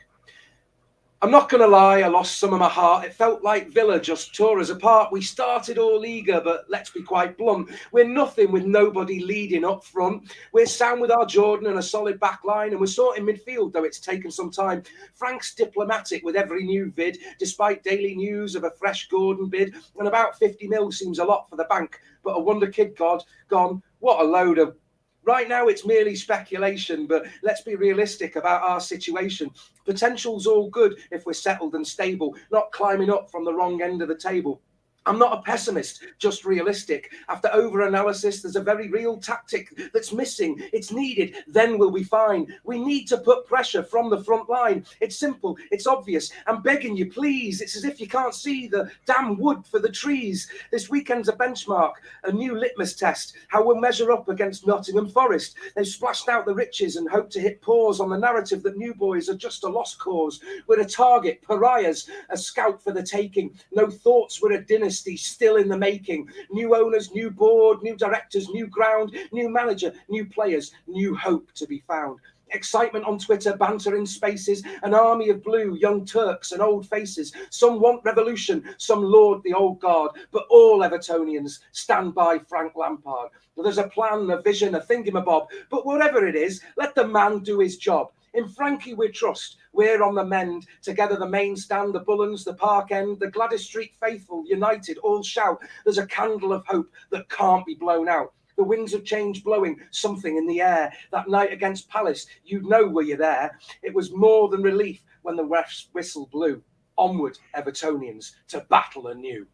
I'm not going to lie, I lost some of my heart. It felt like Villa just tore us apart. We started all eager, but let's be quite blunt. We're nothing with nobody leading up front. We're sound with our Jordan and a solid back line, and we're sorting midfield, though it's taken some time. Frank's diplomatic with every new vid, despite daily news of a fresh Gordon bid, and about 50 mil seems a lot for the bank. But a wonder kid gone, what a load of... Right now, it's merely speculation, but let's be realistic about our situation. Potential's all good if we're settled and stable, not climbing up from the wrong end of the table. I'm not a pessimist, just realistic. After over-analysis, there's a very real tactic that's missing. It's needed, then we'll be fine. We need to put pressure from the front line. It's simple, it's obvious. I'm begging you, please. It's as if you can't see the damn wood for the trees. This weekend's a benchmark, a new litmus test, how we'll measure up against Nottingham Forest. They've splashed out the riches and hope to hit pause on the narrative that new boys are just a lost cause. We're a target, pariahs, a scout for the taking. No thoughts, we're a dynasty still in the making. New owners, new board, new directors, new ground, new manager, new players, new hope to be found. Excitement on Twitter, banter in spaces, an army of blue, young Turks and old faces. Some want revolution, some laud the old guard, but all Evertonians stand by Frank Lampard. There's a plan, a vision, a thingamabob, but whatever it is, let the man do his job. In Frankie we trust, we're on the mend. Together the main stand, the Bullens, the Park End, the Gladys Street faithful, united, all shout. There's a candle of hope that can't be blown out. The winds of change blowing, something in the air. That night against Palace, you'd know were you there. It was more than relief when the ref's whistle blew. Onward, Evertonians, to battle anew.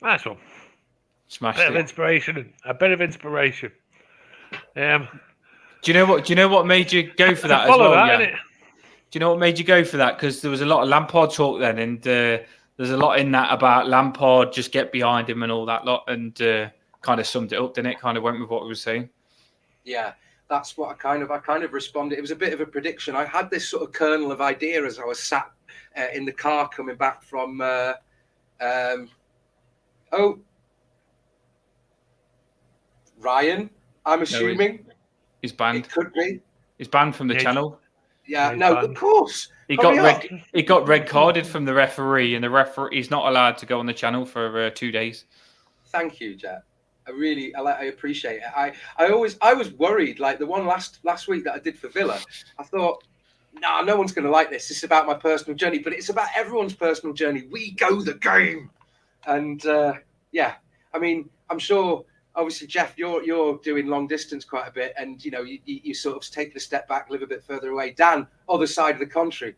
Nice one. Smashed A bit it. of inspiration. A bit of inspiration. Do you know what made you go for that as Follow well? that, Yeah. innit? Do you know what made you go for that? Because there was a lot of Lampard talk then, and there's a lot in that about Lampard, just get behind him and all that lot, and kind of summed it up, didn't it? Kind of went with what we were saying. Yeah, that's what I kind of responded. It was a bit of a prediction. I had this sort of kernel of idea as I was sat in the car coming back from Ryan, I'm assuming. He's banned. It could be. He's banned from the channel. Yeah, no, of course. He got red carded from the referee, and the referee he's not allowed to go on the channel for 2 days. Thank you, Jet. I appreciate it. I was worried, like the one last week that I did for Villa. I thought, no one's going to like this. This is about my personal journey, but it's about everyone's personal journey. We go the game, and yeah. I mean, I'm sure. Obviously, Geoff, you're doing long distance quite a bit, and you know you sort of take a step back, live a bit further away. Dan, other side of the country.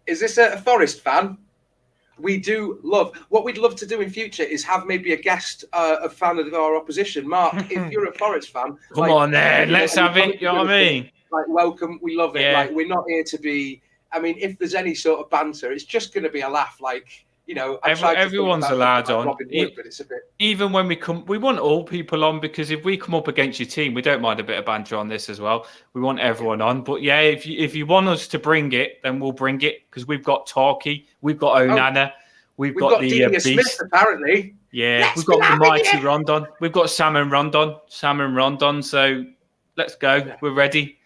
Is this a Forest fan? We do love. What we'd love to do in future is have maybe a guest, a fan of our opposition. Mark, if you're a Forest fan, come on then, let's have it. You know what I mean? Like, welcome. We love it. Yeah. Like, we're not here to be. I mean, if there's any sort of banter, it's just going to be a laugh. Like. You know, everyone's allowed on. Wood, but it's a bit... Even when we want all people on, because if we come up against your team, we don't mind a bit of banter on this as well. We want everyone on. But yeah, if you want us to bring it, then we'll bring it, because we've got Talkie, we've got Onana, we've got the Delia Smith, Beast. apparently. Yeah, we've got the mighty Rondon. We've got Sam and Rondon. So let's go. Yeah. We're ready.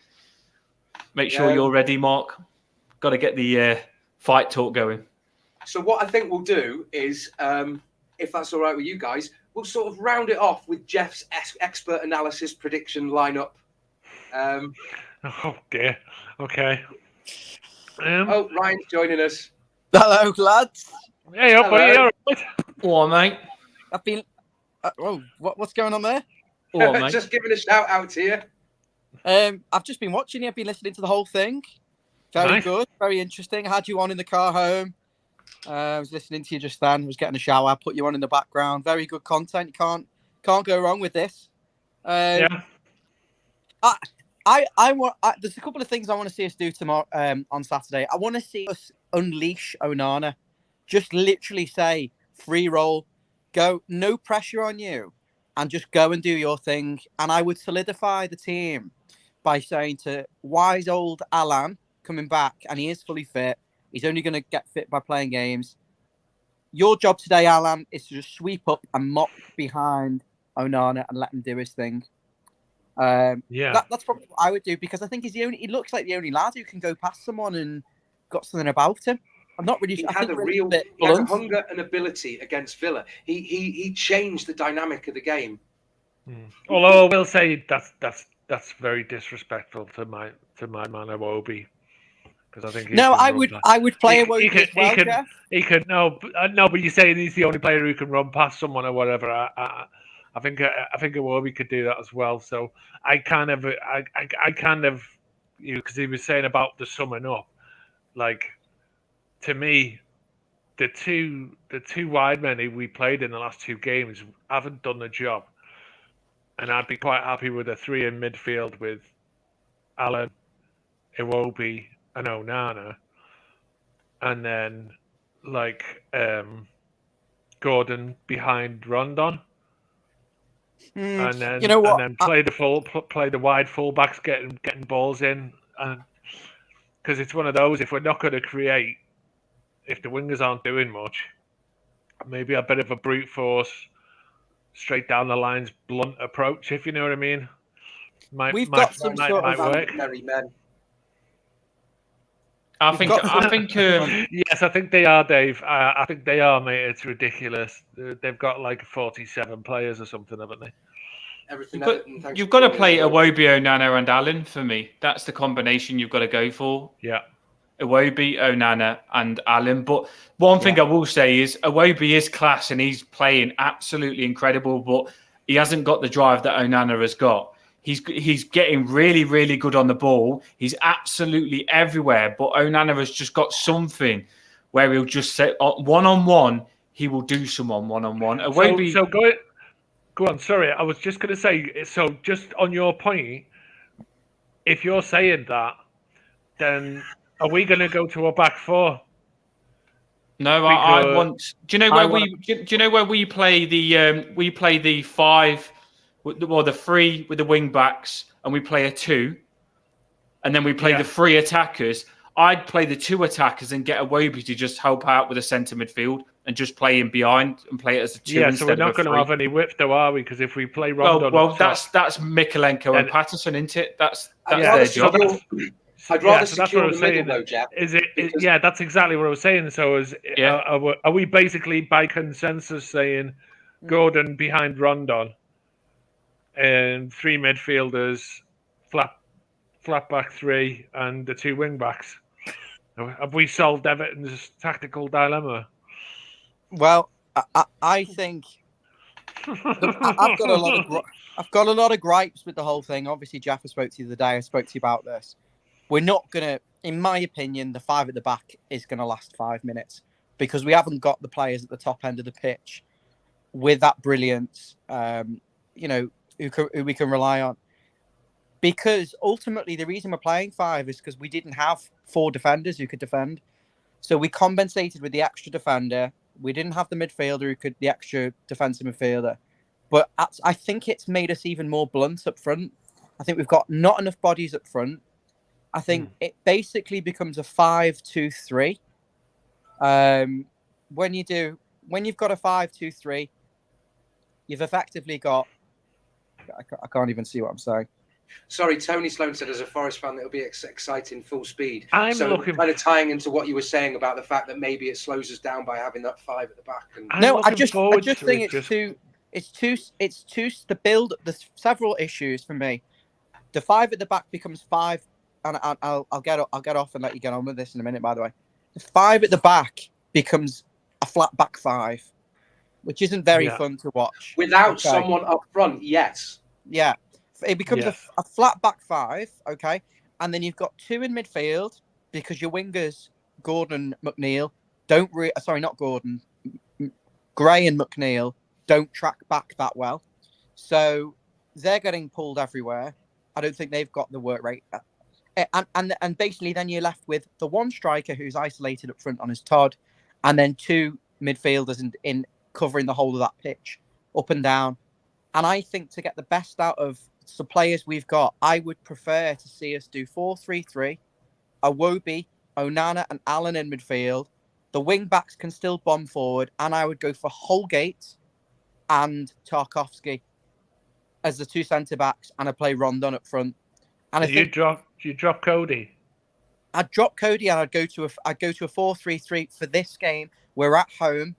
Make sure you're ready, Mark. Got to get the fight talk going. So what I think we'll do is, if that's all right with you guys, we'll sort of round it off with Geoff's expert analysis prediction lineup. Oh dear. Okay. Ryan's joining us. Hello, lads. Hey, buddy. All right. All right, mate. I've been. What's going on there? All right, mate. Just giving a shout out to you. I've just been watching you. I've been listening to the whole thing. Very Nice. good, very interesting. I had you on in the car home. I was listening to you just then. I was getting a shower. I put you on in the background. Very good content. You can't go wrong with this. Yeah. There's a couple of things I want to see us do tomorrow on Saturday. I want to see us unleash Onana. Just literally say free roll, go, no pressure on you, and just go and do your thing. And I would solidify the team by saying to wise old Alan coming back, and he is fully fit. He's only going to get fit by playing games. Your job today, Alan, is to just sweep up and mop behind Onana and let him do his thing. That's probably what I would do, because I think he looks like the only lad who can go past someone and got something about him. I'm not really. He had a hunger and ability against Villa. He changed the dynamic of the game. Although I will say that's very disrespectful to my man Iwobi, because I think I would play Iwobi as well. Geof. He could but you're saying he's the only player who can run past someone or whatever. I think Iwobi could do that as well. So I kind of because he was saying about the summing up, like, to me, the two wide men who we played in the last two games haven't done the job, and I'd be quite happy with a three in midfield with Alan, Iwobi, and Onana, and then Gordon behind Rondon. And then play the wide fullbacks getting balls in, and because it's one of those, if we're not going to create, if the wingers aren't doing much, maybe a bit of a brute force, straight down the lines, blunt approach, if you know what I mean. Might work. Men. I think. Yes, I think they are, Dave. I think they are, mate. It's ridiculous. They've got like 47 players or something, haven't they? You've got to play Iwobi, Onana, and Allen for me. That's the combination you've got to go for. Yeah. Iwobi, Onana, and Allen. But one thing I will say is Iwobi is class and he's playing absolutely incredible, but he hasn't got the drive that Onana has got. He's getting really, really good on the ball. He's absolutely everywhere, but Onana has just got something where he'll just say one-on-one, he will do someone one-on-one. Iwobi... So go on. Sorry, I was just going to say, so just on your point, if you're saying that, then are we going to go to a back four? No, I want. Do you know where we play the five, or the three with the wing backs, and we play a two, and then we play the three attackers. I'd play the two attackers and get Iwobi to just help out with the centre midfield and just play him behind and play it as a two. Yeah, so we're not going to have any width, though, are we? Because if we play Rondon, that's Mikolenko and Patterson, isn't it? That's their job. I'd rather secure the middle, though, Geof. That's exactly what I was saying. So, are we basically by consensus saying Gordon behind Rondon and three midfielders, flat back three, and the two wing backs? Have we solved Everton's tactical dilemma? Well, I think I've got a lot of gripes with the whole thing. Obviously, Geoff, I spoke to you the other day. I spoke to you about this. We're not going to, in my opinion, the five at the back is going to last 5 minutes because we haven't got the players at the top end of the pitch with that brilliance, who we can rely on. Because ultimately, the reason we're playing five is because we didn't have 4 defenders who could defend. So we compensated with the extra defender. We didn't have the midfielder who could, the extra defensive midfielder. But I think it's made us even more blunt up front. I think we've got not enough bodies up front. I think it basically becomes a 5-2-3. When you've got a 5-2-3, you've effectively got. I can't even see what I'm saying. Sorry, Tony Sloan said, as a Forest fan, it'll be exciting full speed. Kind of tying into what you were saying about the fact that maybe it slows us down by having that 5 at the back. I just think it's too to build. There's several issues for me. The 5 at the back becomes 5. And I'll get off and let you get on with this in a minute. By the way, the 5 at the back becomes a flat back 5. which isn't very Yeah. fun to watch. Without Okay. someone up front, yes. Yeah, it becomes Yes. a flat back five, okay, and then you've got two in midfield because your wingers, Gordon, McNeil, don't sorry, not Gordon, Gray and McNeil don't track back that well, so they're getting pulled everywhere. I don't think they've got the work rate, and basically then you're left with the one striker who's isolated up front on his Todd, and then two midfielders in covering the whole of that pitch, up and down. And I think to get the best out of the players we've got, I would prefer to see us do 4-3-3, Iwobi, Onana and Allen in midfield. The wing backs can still bomb forward, and I would go for Holgate and Tarkowski as the two centre backs, and I play Rondon up front. And You drop Cody. I'd drop Cody and I'd go to a 4-3-3 for this game. We're at home.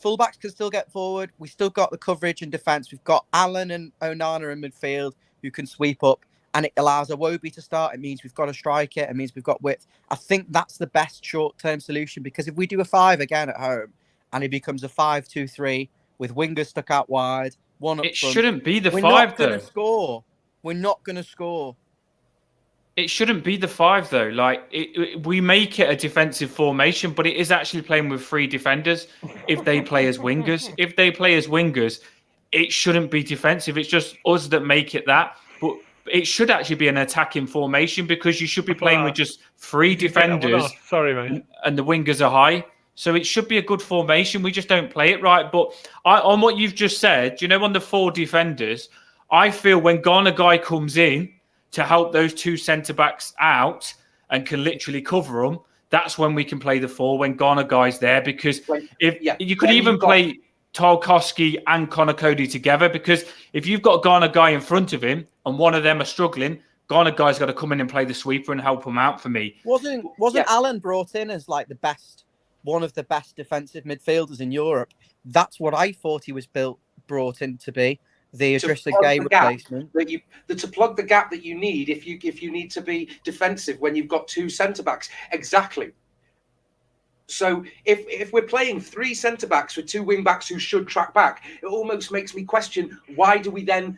Fullbacks can still get forward. We still got the coverage and defence. We've got Allen and Onana in midfield who can sweep up, and it allows Iwobi to start. It means we've got a striker. It means we've got width. I think that's the best short-term solution, because if we do a 5 again at home and it becomes a 5-2-3 with wingers stuck out wide, one up It front, shouldn't be the we're 5 not though. going to score. We're not going to score. It shouldn't be the 5 though. Like we make it a defensive formation, but it is actually playing with 3 defenders. If they play as wingers, it shouldn't be defensive. It's just us that make it that. But it should actually be an attacking formation, because you should be playing with just 3 defenders. Sorry, mate. And the wingers are high. So it should be a good formation. We just don't play it right. But on what you've just said, on the 4 defenders, I feel when Ghana guy comes in to help those 2 centre-backs out and can literally cover them, that's when we can play the 4, when Ghana guy's there. Because you could even play Tarkowski and Connor Cody together, because if you've got Ghana guy in front of him and one of them are struggling, Ghana guy's got to come in and play the sweeper and help him out for me. Wasn't Allen brought in as like one of the best defensive midfielders in Europe? That's what I thought he was brought in to be. The Idrissa Gueye replacement. To plug the gap that you need if you need to be defensive when you've got 2 centre backs. Exactly. So if we're playing 3 centre backs with 2 wing backs who should track back, it almost makes me question why do we then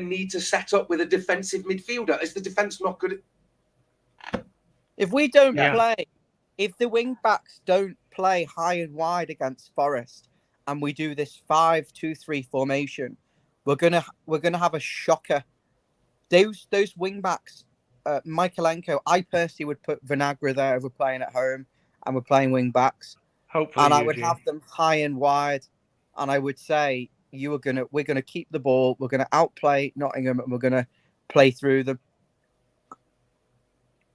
need to set up with a defensive midfielder? Is the defence not good? If we don't play, if the wing backs don't play high and wide against Forest, and we do this 5-2-3 formation, we're gonna have a shocker. Those wing backs, Michaelenko, I personally would put Vinagre there if we're playing at home and we're playing wing backs. Hopefully, and I would have them high and wide, and I would say we're gonna keep the ball, we're gonna outplay Nottingham, and we're gonna play through them.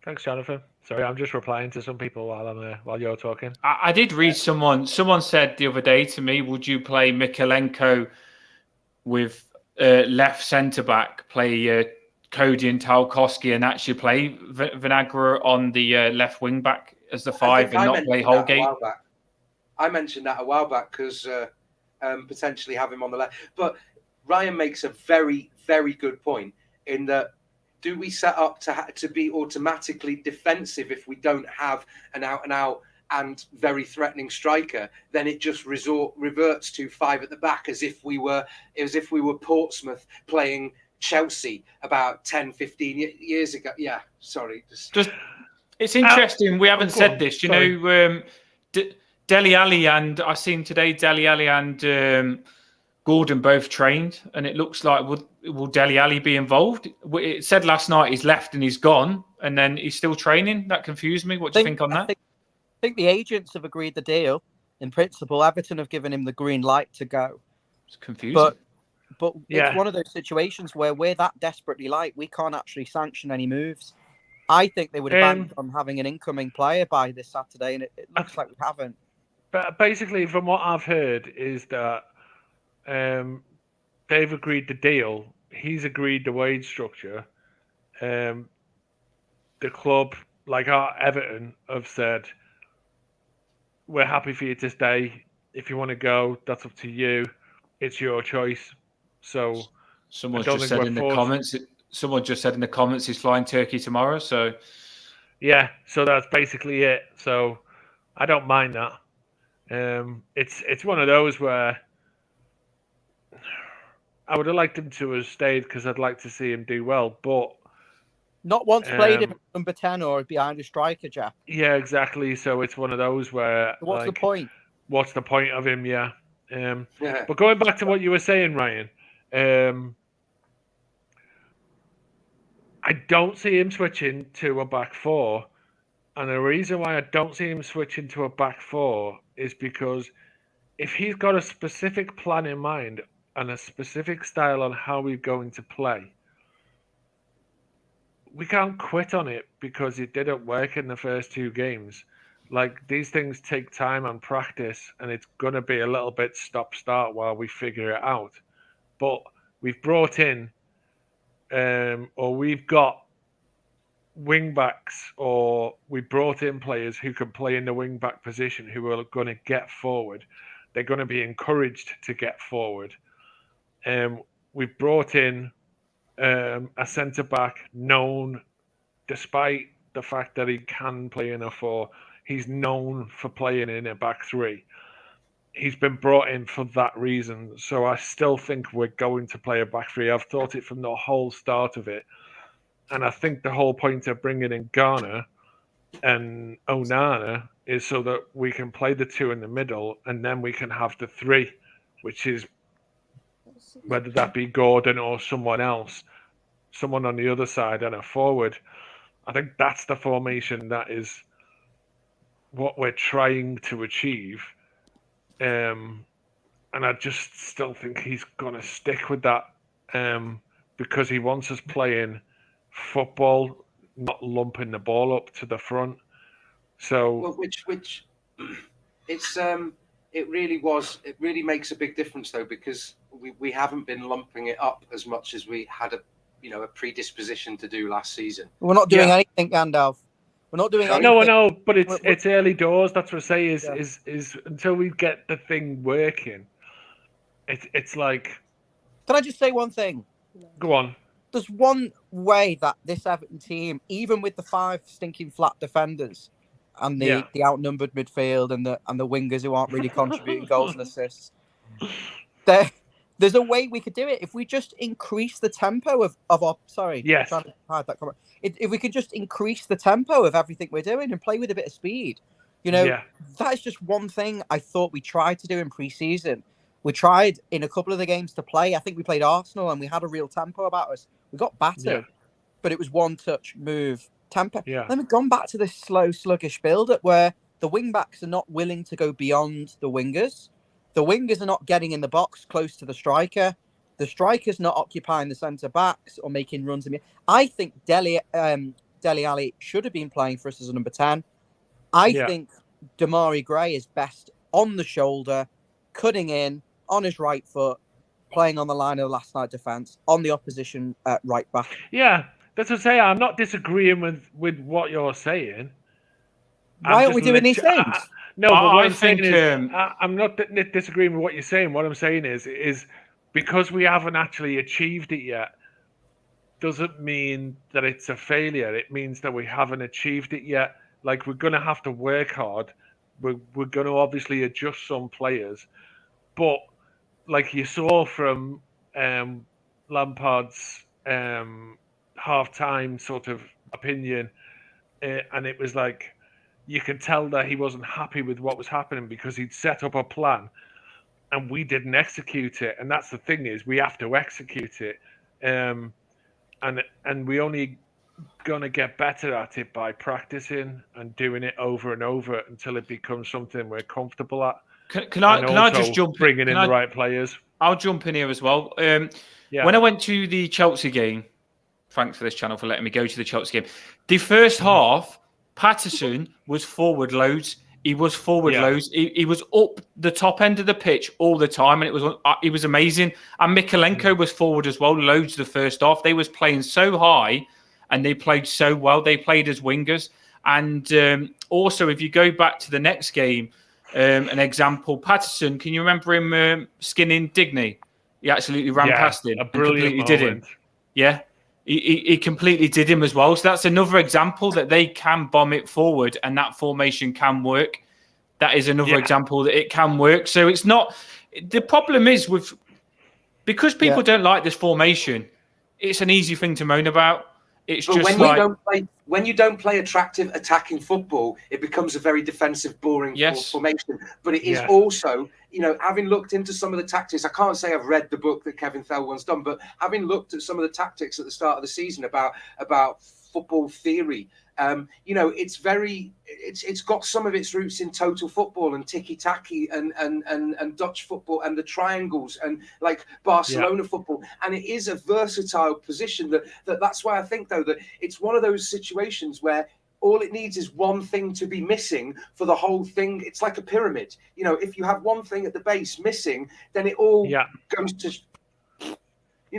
Thanks, Jonathan. Sorry, I'm just replying to some people while you're talking. I did read someone said the other day to me, would you play Michaelenko with left centre-back, play Cody and Tarkowski, and actually play Vinagre on the left wing-back as the 5 and not play Holgate? I mentioned that a while back because potentially have him on the left. But Ryan makes a very, very good point in that, do we set up to be automatically defensive if we don't have an out-and-out and very threatening striker? Then it just reverts to 5 at the back, as if we were Portsmouth playing Chelsea about 10, 15 years ago. Yeah, sorry. Just it's interesting. We haven't said this. Dele Alli and I seen today Dele Alli and Gordon both trained, and it looks like will Dele Alli be involved? It said last night he's left and he's gone, and then he's still training. That confused me. What do you think on that? I think the agents have agreed the deal. In principle, Everton have given him the green light to go. It's confusing. But it's one of those situations where we're that desperately light, we can't actually sanction any moves. I think they would have banned on having an incoming player by this Saturday, and it looks like we haven't. But basically, from what I've heard, is that they've agreed the deal. He's agreed the wage structure. The club, like our Everton, have said, we're happy for you to stay. If you want to go, that's up to you. It's your choice. So someone just said in the comments he's flying Turkey tomorrow. So yeah, so that's basically it. So I don't mind that. It's one of those where I would have liked him to have stayed because I'd like to see him do well, but Not once played him at number 10 or behind a striker, Jeff. yeah, exactly. So it's one of those where What's the point? What's the point of him? Yeah. Yeah. But going back to what you were saying, Ryan, I don't see him switching to a back four. And the reason why I don't see him switching to a back four is because if he's got a specific plan in mind and a specific style on how we're going to play, we can't quit on it because it didn't work in the first 2 games. Like, these things take time and practice, and it's going to be a little bit stop-start while we figure it out. But we've brought in, or we've got wing backs, or we brought in players who can play in the wing back position who are going to get forward. They're going to be encouraged to get forward. We've brought in a centre back known, despite the fact that he can play in a 4, he's known for playing in a back 3. He's been brought in for that reason. So I still think we're going to play a back 3. I've thought it from the whole start of it. And I think the whole point of bringing in Garner and Onana is so that we can play the 2 in the middle, and then we can have the 3, which is whether that be Gordon or someone else, someone on the other side and a forward. I think that's the formation that is what we're trying to achieve. And I just still think he's going to stick with that because he wants us playing football, not lumping the ball up to the front. So, well, which it's it really makes a big difference though, because we haven't been lumping it up as much as we had a predisposition to do last season. We're not doing anything, Yanndalf. We're not doing anything. No, I know, but it's early doors. That's what I say is until we get the thing working, it's like. Can I just say one thing? Go on. There's one way that this Everton team, even with the 5 stinking flat defenders and the outnumbered midfield and the wingers who aren't really contributing goals and assists, there's a way we could do it if we just increase the tempo of our. Sorry, yes. I'm trying to hide that comment. If we could just increase the tempo of everything we're doing and play with a bit of speed, that is just one thing I thought we tried to do in pre-season. We tried in a couple of the games to play. I think we played Arsenal and we had a real tempo about us. We got battered, but it was one touch, move, tempo. Yeah. Then we've gone back to this slow, sluggish build-up where the wing-backs are not willing to go beyond the wingers. The wingers are not getting in the box close to the striker. The striker's not occupying the centre-backs or making runs. I think Dele Alli should have been playing for us as a number 10. I think Damari Gray is best on the shoulder, cutting in, on his right foot, playing on the line of the last night defence, on the opposition right back. Yeah, that's what I say. I'm not disagreeing with what you're saying. Why aren't we doing these things? No, but what I'm saying is, I'm not disagreeing with what you're saying. What I'm saying is because we haven't actually achieved it yet, doesn't mean that it's a failure. It means that we haven't achieved it yet. Like, we're going to have to work hard. We're going to obviously adjust some players. But like you saw from Lampard's half-time sort of opinion, and it was like you could tell that he wasn't happy with what was happening because he'd set up a plan and we didn't execute it. And that's the thing, is we have to execute it. And we only going to get better at it by practicing and doing it over and over until it becomes something we're comfortable at. Can I just jump in? Bringing in the right players. I'll jump in here as well. When I went to the Chelsea game, thanks for this channel for letting me go to the Chelsea game. The first half, Patterson was forward loads. He was forward loads. He was up the top end of the pitch all the time, and it was amazing. And Mikalenko was forward as well, loads the first half. They was playing so high, and they played so well. They played as wingers. And also, if you go back to the next game, an example, Patterson, can you remember him skinning Digney? He absolutely ran past him. A brilliant moment. Did him. Yeah. He completely did him as well. So that's another example that they can bomb it forward and that formation can work. that is another example that it can work. So it's not. The problem is because people don't like this formation. It's an easy thing to moan about. It's but just when you don't play attractive attacking football, it becomes a very defensive, boring formation. But it is also, having looked into some of the tactics, I can't say I've read the book that Kevin Thel once done, but having looked at some of the tactics at the start of the season about football theory, it's got some of its roots in total football and tiki-taki and Dutch football and the triangles and like Barcelona football, and it is a versatile position that's why I think though that it's one of those situations where all it needs is one thing to be missing for the whole thing. It's like a pyramid. If you have one thing at the base missing, then it all goes to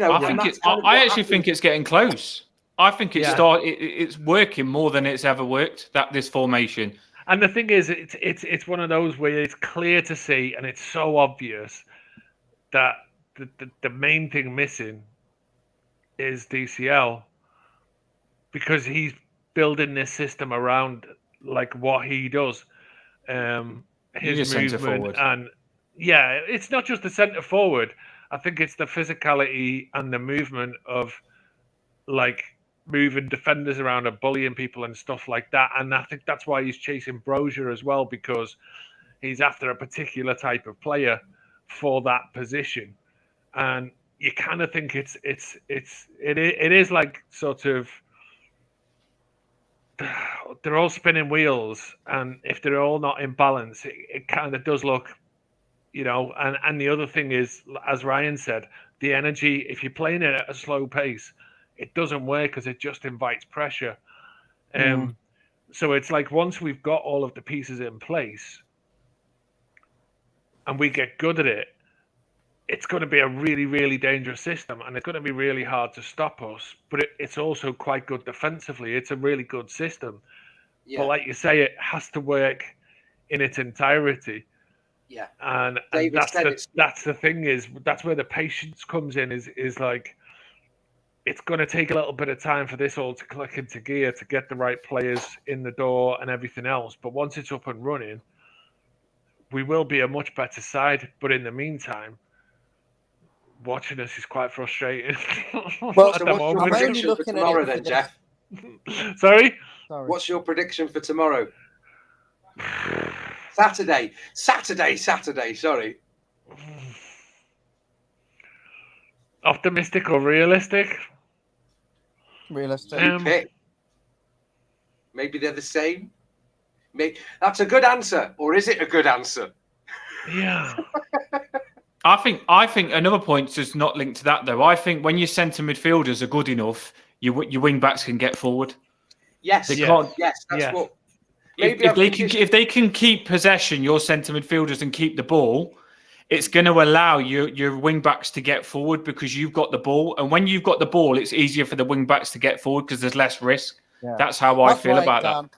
I actually think it's getting close. I think it's working more than it's ever worked, this formation. And the thing is, it's one of those where it's clear to see, and it's so obvious that the main thing missing is DCL, because he's building this system around like what he does, his movement, and it's not just the centre forward. I think it's the physicality and the movement of like moving defenders around and bullying people and stuff like that. And I think that's why he's chasing Brozier as well, because he's after a particular type of player for that position. And you kind of think it is like sort of, they're all spinning wheels, and if they're all not in balance, it kind of does look, and the other thing is, as Ryan said, the energy, if you're playing it at a slow pace, it doesn't work because it just invites pressure. So it's like once we've got all of the pieces in place and we get good at it, it's going to be a really, really dangerous system, and it's going to be really hard to stop us. But it's also quite good defensively. It's a really good system. Yeah. But like you say, it has to work in its entirety. Yeah. And that's the thing is, that's where the patience comes in, is like, it's going to take a little bit of time for this all to click into gear, to get the right players in the door and everything else. But once it's up and running, we will be a much better side. But in the meantime, watching us is quite frustrating. Well, so what's your prediction for tomorrow then, Geof? Sorry? What's your prediction for tomorrow? Saturday. Sorry. Optimistic or realistic? Realistic. Maybe they're the same. That's a good answer, or is it a good answer? Yeah. I think another point just not linked to that though. I think when your centre midfielders are good enough, your wing backs can get forward. Yes. They can't. Yes. That's what. If they can keep possession, your centre midfielders, and keep the ball, it's going to allow your wing backs to get forward because you've got the ball. And when you've got the ball, it's easier for the wing backs to get forward because there's less risk. Yeah. That's how I feel about that.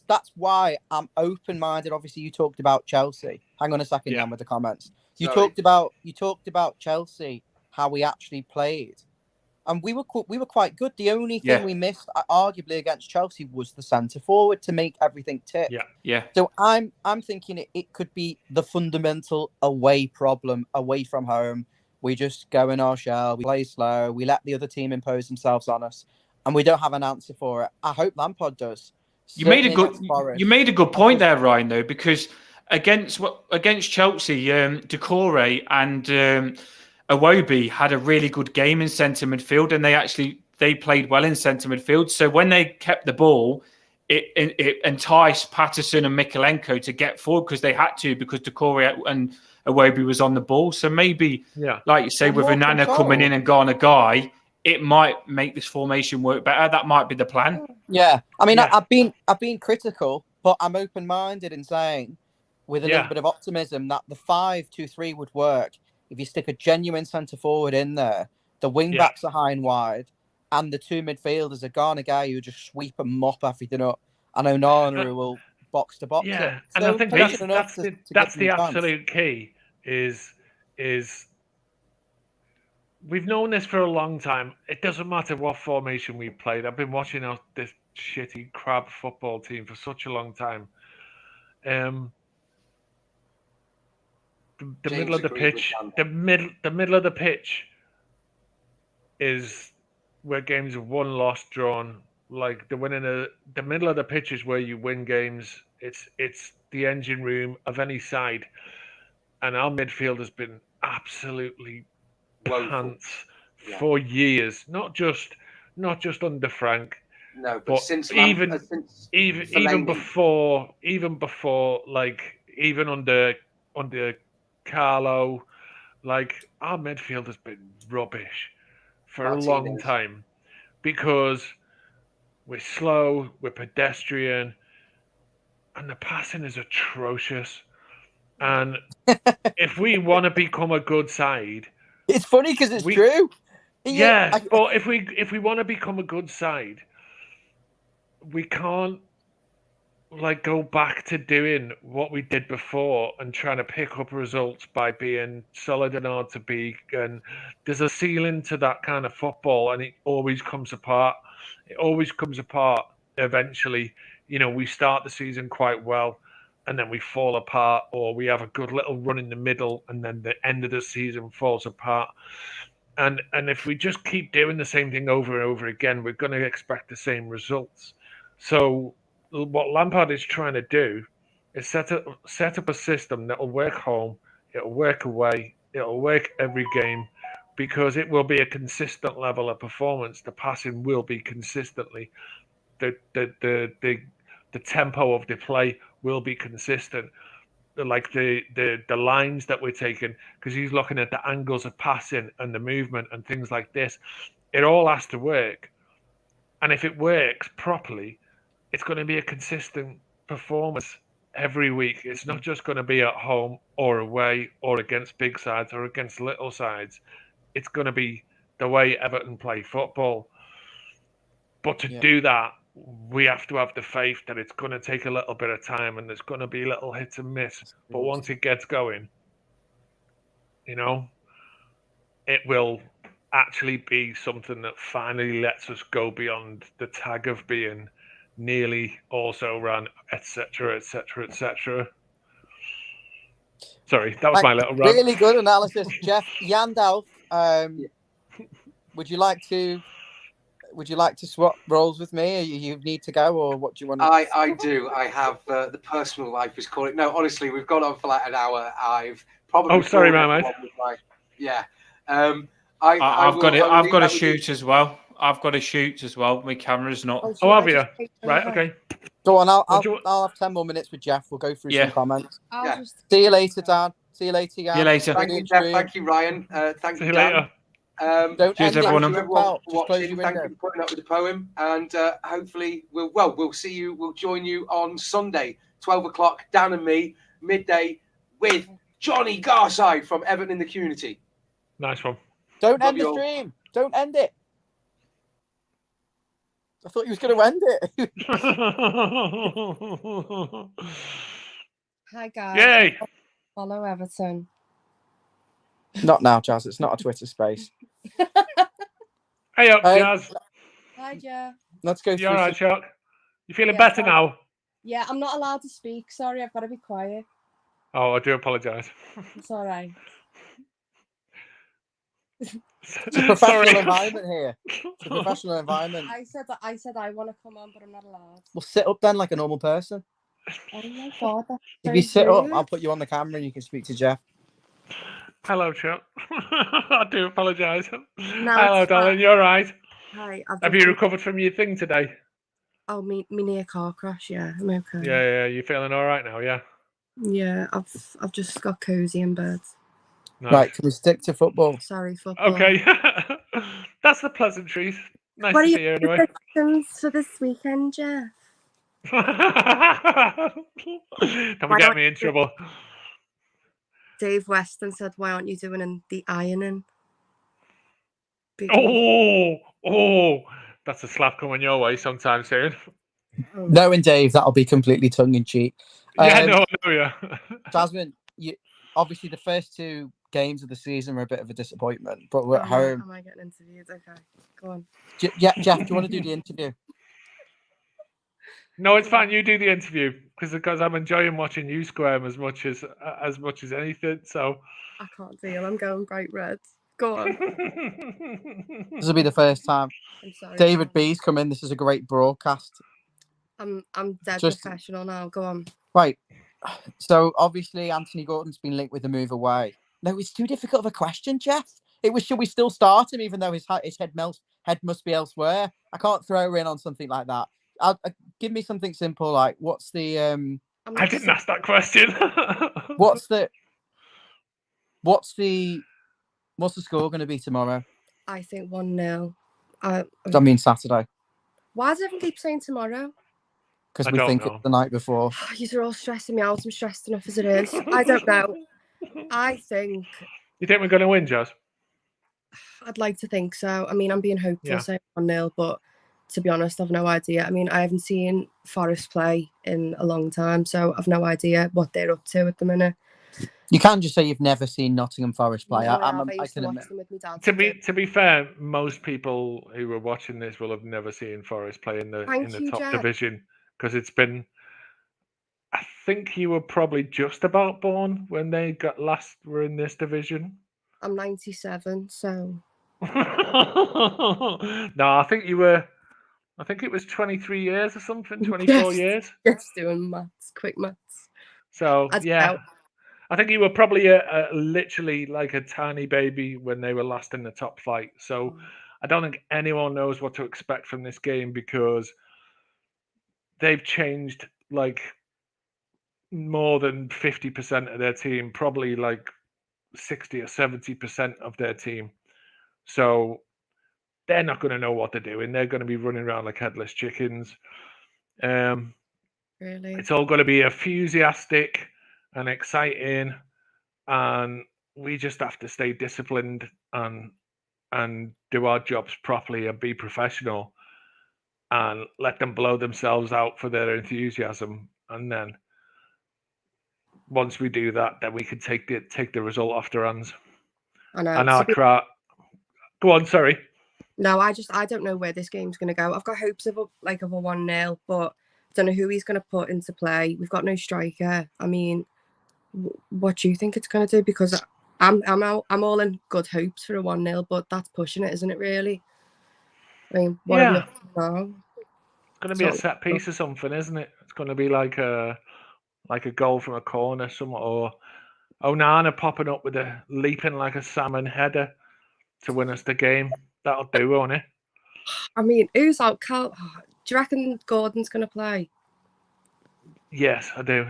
That's why I'm open-minded. Obviously, you talked about Chelsea. Hang on a second, Jan, with the comments. You talked about Chelsea, how we actually played, and we were quite good. The only thing we missed, arguably, against Chelsea was the centre forward to make everything tick. Yeah. So I'm thinking it could be the fundamental away problem, away from home. We just go in our shell, we play slow, we let the other team impose themselves on us, and we don't have an answer for it. I hope Lampard does. You made a good point there, Ryan, though, because against Chelsea, Decore and Iwobi had a really good game in centre midfield, and they played well in centre midfield. So when they kept the ball, it enticed Patterson and Mikalenko to get forward because they had to, because Decore and Iwobi was on the ball. So maybe, like you say, with Onana coming in and Ghana Guy, it might make this formation work better. That might be the plan. Yeah, I mean, I've been critical, but I'm open-minded in saying, with a little bit of optimism, that the 5-2-3 would work if you stick a genuine centre forward in there. The wing backs are high and wide, and the two midfielders are Ghana Guy who just sweep and mop everything up, and Onana who will box to box it. Yeah, and I think that's the absolute key. Is we've known this for a long time. It doesn't matter what formation we played. I've been watching this shitty crap football team for such a long time. the James middle of the agreed with pitch, Dan. the middle of the pitch is where games are won, lost, drawn. Like the middle of the pitch is where you win games. It's the engine room of any side, and our midfield has been absolutely Woeful. pants Yeah. for years. Not just under Frank, No, but but since even Fellaini. before, like even under Carlo, like our midfield has been rubbish for a long Martinez. time because we're slow, we're pedestrian, and the passing is atrocious. And if we want to become a good side, It's funny because it's true. Yeah, but if we want to become a good side, we can't like go back to doing what we did before and trying to pick up results by being solid and hard to beat. And there's a ceiling to that kind of football, and it always comes apart. It always comes apart eventually. You know, we start the season quite well, and then we fall apart, or we have a good little run in the middle, and then the end of the season falls apart. And if we just keep doing the same thing over and over again, we're going to expect the same results. So what Lampard is trying to do is set up a system that will work home, it'll work away, it'll work every game, because it will be a consistent level of performance. The passing will be consistently, the tempo of the play will be consistent. Like the lines that we're taking, because he's looking at the angles of passing and the movement and things like this. It all has to work, and if it works properly, it's going to be a consistent performance every week. It's not just going to be at home or away or against big sides or against little sides. It's going to be the way Everton play football. But to do that, we have to have the faith that it's going to take a little bit of time and there's going to be little hits and miss. But once it gets going, you know, it will actually be something that finally lets us go beyond the tag of being nearly also ran, etc., etc., etc. Sorry, that was my little rant. Really good analysis, Geof. Yanndalf, would you like to swap roles with me? You need to go, or what do you want to... I do. I have the personal life is calling. No, honestly, we've gone on for like an hour. I've probably... Oh, sorry, Mehmet. Yeah. I've got to shoot as well. I've got to shoot as well. My camera's not... Oh, have you? Right, okay. Go on, I'll have 10 more minutes with Geoff. We'll go through some comments. See you later, Dan. See you later, Jan. See you later. Thank you, Geoff. Thank you, Ryan. Thank you, Dan. Don't cheers, everyone. For watching. Thank you for putting up with the poem, and hopefully we'll see you. We'll join you on Sunday, 12 o'clock. Dan and me, midday, with Johnny Garside from Everton in the Community. Nice one. Don't end the stream. Don't end it. I thought you was going to end it. Hi guys. Yay! Follow Everton. Not now, Jazz. It's not a Twitter space. Hey up, Jazz. Hi, Joe. Let's go. You all right, Chuck? You feeling better now? Yeah, I'm not allowed to speak. Sorry, I've got to be quiet. Oh, I do apologise. It's all right. It's a professional environment here. It's a professional environment. I said I want to come on, but I'm not allowed. Well, sit up then like a normal person. Oh my God. If you sit up, I'll put you on the camera and you can speak to Geoff. Hello, Chuck. I do apologise. No, hello, darling. You all right? Hi. Have you recovered from your thing today? Oh, me near car crash. Yeah, I'm okay. Yeah. You feeling all right now? Yeah. Yeah, I've just got cozy in bed. Nice. Right, can we stick to football? Sorry, football. Okay. That's the pleasantries. Nice What to are see you your anyway. predictions for this weekend, Jeff? Don't get me in trouble. Dave Weston said, "Why aren't you doing the ironing?" Oh, that's a slap coming your way sometime soon. Knowing Dave, that'll be completely tongue in cheek. Yeah, yeah. Jasmine, you obviously the first two games of the season were a bit of a disappointment, but we're at home. Am I getting interviewed? Okay, go on. Jeff, do you want to do the interview? No, it's fine. You do the interview because I'm enjoying watching you squirm as much as anything. So I can't deal. I'm going bright red. Go on. This will be the first time I'm sorry. David go on. B's come in. This is a great broadcast. I'm dead Just- professional now. Go on. Right. So obviously Anthony Gordon's been linked with the move away. No, it's too difficult of a question, Geoff. It was, should we still start him even though his head must be elsewhere? I can't throw her in on something like that. Give me something simple like what's the I didn't ask that question. what's the score going to be tomorrow? I think 1-0. I mean Saturday, Why does everyone keep saying tomorrow? because I we don't think know. it's the night before. You're all stressing me out. I'm stressed enough as it is. I don't know. I think You think we're going to win, Joss? I'd like to think so. I mean, I'm being hopeful Yeah. saying 1-0, but to be honest, I've no idea. I mean, I haven't seen Forest play in a long time, so I've no idea what they're up to at the minute. You can just say you've never seen Nottingham Forest play. No, I I used can to watch admit. them with my dad. To be fair, most people who are watching this will have never seen Forest play in the Thank you, top Jack. division because it's been. I think you were probably just about born when they were in this division. I'm 97, so No, I think you were. I think it was 23 years or something, 24 Yes. years. just doing maths, quick maths. So I don't yeah, know. I think you were probably literally like a tiny baby when they were last in the top flight. So I don't think anyone knows what to expect from this game because they've changed like more than 50% of their team, probably like 60 or 70% of their team. So they're not going to know what they're doing. They're going to be running around like headless chickens. Really? It's all going to be enthusiastic and exciting, and we just have to stay disciplined and do our jobs properly and be professional and let them blow themselves out for their enthusiasm. And then once we do that, then we can take the result off their hands. I know. And our crowd. Go on, sorry. No, I don't know where this game's going to go. I've got hopes of a 1-0, but I don't know who he's going to put into play. We've got no striker. I mean, what do you think it's going to do? Because I'm all in good hopes for a 1-0, but that's pushing it, isn't it? Really? I mean, what are we up to now? It's going to be a set piece or something, isn't it? It's going to be like a goal from a corner, or Onana popping up with a leaping like a salmon header to win us the game. That'll do, won't it? I mean, who's out? Do you reckon Gordon's going to play? Yes, I do.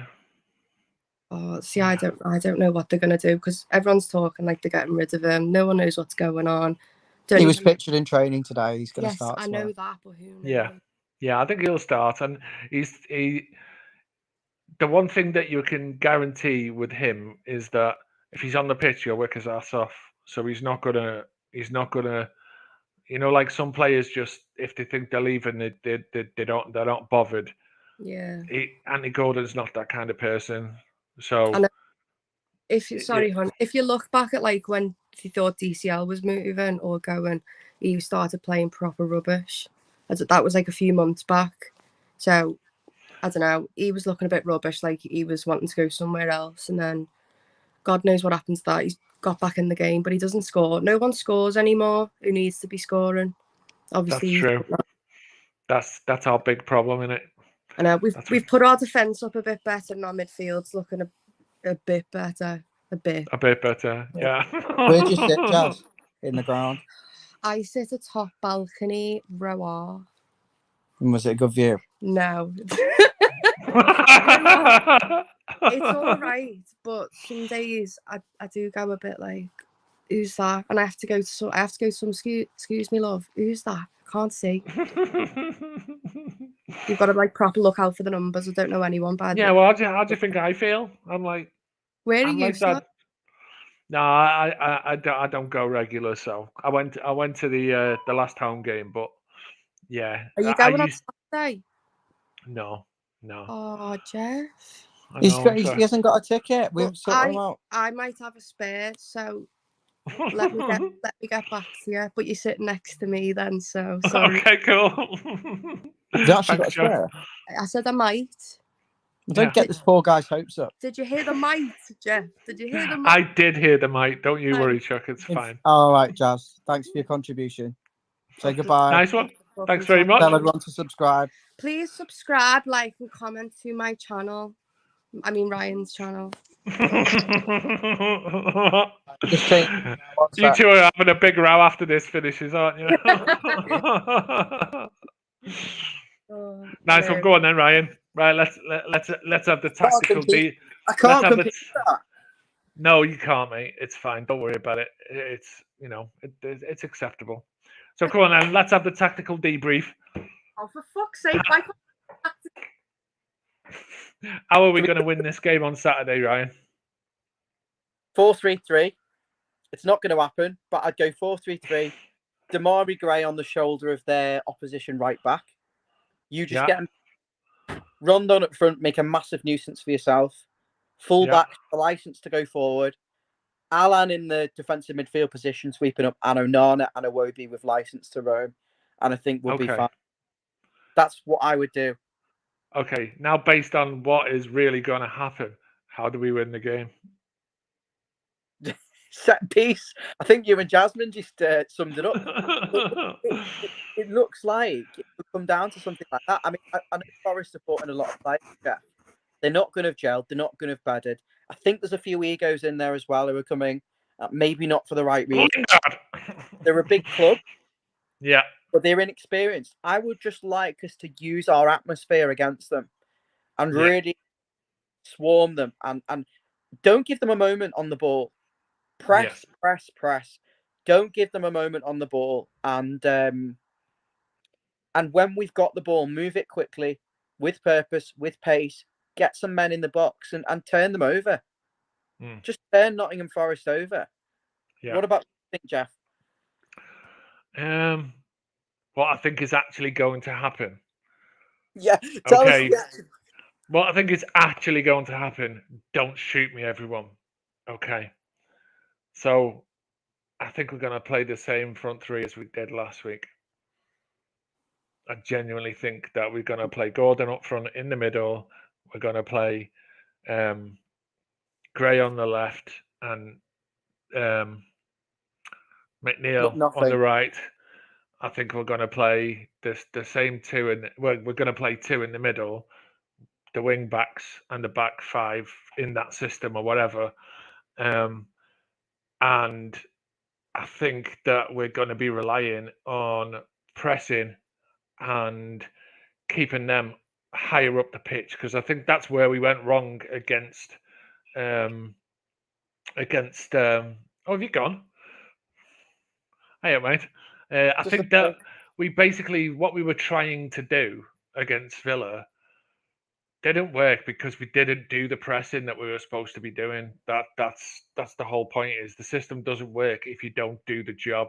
Oh, see, I don't know what they're going to do because everyone's talking like they're getting rid of him. No one knows what's going on. He was pictured in training today. He's going to start. Yes, I know that, but who knows? Yeah, I think he'll start, and he. The one thing that you can guarantee with him is that if he's on the pitch, he'll work his ass off. So he's not gonna, like some players just if they think they're leaving, they're not bothered. Yeah. Anthony Gordon's not that kind of person. So if you look back at like when he thought DCL was moving or going, he started playing proper rubbish. That was like a few months back. So I don't know. He was looking a bit rubbish, like he was wanting to go somewhere else, and then God knows what happened to that. He's got back in the game, but he doesn't score. No one scores anymore who needs to be scoring. Obviously, that's true. That's our big problem, isn't it? I know we've put our defence up a bit better, and our midfield's looking a bit better. A bit better, yeah. Where'd you sit, Jazz? In the ground? I sit at top balcony, row R. And was it a good view? No. It's all right, but some days I do go a bit like, who's that? And I have to go to some excuse me, love. Who's that? I can't see. You've got to like proper look out for the numbers. I don't know anyone by Yeah, well, how do you think I feel? I'm like, where are you? Like that. No, I don't go regular. So I went to the last home game, but yeah. Are you going on Saturday? No. Oh, Geof. He hasn't got a ticket. We've sorted him out. I might have a spare, so Let me get back to you. But you're sitting next to me then, so sorry. Okay, cool. Has he actually got a Thanks, Geoff. spare? I said I might. Don't get this poor guy's hopes up. Did you hear the might, Geoff? Did you hear the I might? did hear the mic. Don't you worry, Chuck. It's fine. All right, Jazz. Thanks for your contribution. Say goodbye. Nice one. Thanks very much. Tell everyone to subscribe. Please subscribe, like, and comment to my channel. I mean Ryan's channel. Just change. You two are having a big row after this finishes, aren't you? Nice one. Go on then, Ryan. Right, let's have the tactical D. I can't compete with that. No, you can't, mate. It's fine. Don't worry about it. It's it's acceptable. So come on then. Let's have the tactical debrief. Oh, for fuck's sake! How are we going to win this game on Saturday, Ryan? 4-3-3. It's not going to happen, but I'd go 4-3-3. Damari Gray on the shoulder of their opposition right back. You just get him. Rondon up front, make a massive nuisance for yourself. Full back, the license to go forward. Alan in the defensive midfield position, sweeping up Onana and Iwobi with license to roam. And I think we'll be fine. That's what I would do. Okay, now based on what is really going to happen, how do we win the game? Set piece. I think you and Jasmine just summed it up. It looks like it would come down to something like that. I mean, I know Forest are putting a lot of players. Yeah. They're not going to have gelled. They're not going to have bedded. I think there's a few egos in there as well who are coming, maybe not for the right reason. They're a big club. Yeah. But they're inexperienced. I would just like us to use our atmosphere against them and really swarm them and don't give them a moment on the ball. Press. Don't give them a moment on the ball. And when we've got the ball, move it quickly, with purpose, with pace, get some men in the box and turn them over. Just turn Nottingham Forest over. Yeah. What about you think, Geoff? What I think is actually going to happen. Yeah, tell us. What I think is actually going to happen. Don't shoot me, everyone. Okay. So I think we're going to play the same front three as we did last week. I genuinely think that we're going to play Gordon up front in the middle. We're going to play Gray on the left and McNeil on the right. I think we're going to play the same two, and we're going to play two in the middle, the wing backs and the back five in that system or whatever. And I think that we're going to be relying on pressing and keeping them higher up the pitch, because I think that's where we went wrong against. Oh, have you gone? Hey, mate. I think that we basically, what we were trying to do against Villa didn't work because we didn't do the pressing that we were supposed to be doing. That's the whole point, is the system doesn't work if you don't do the job.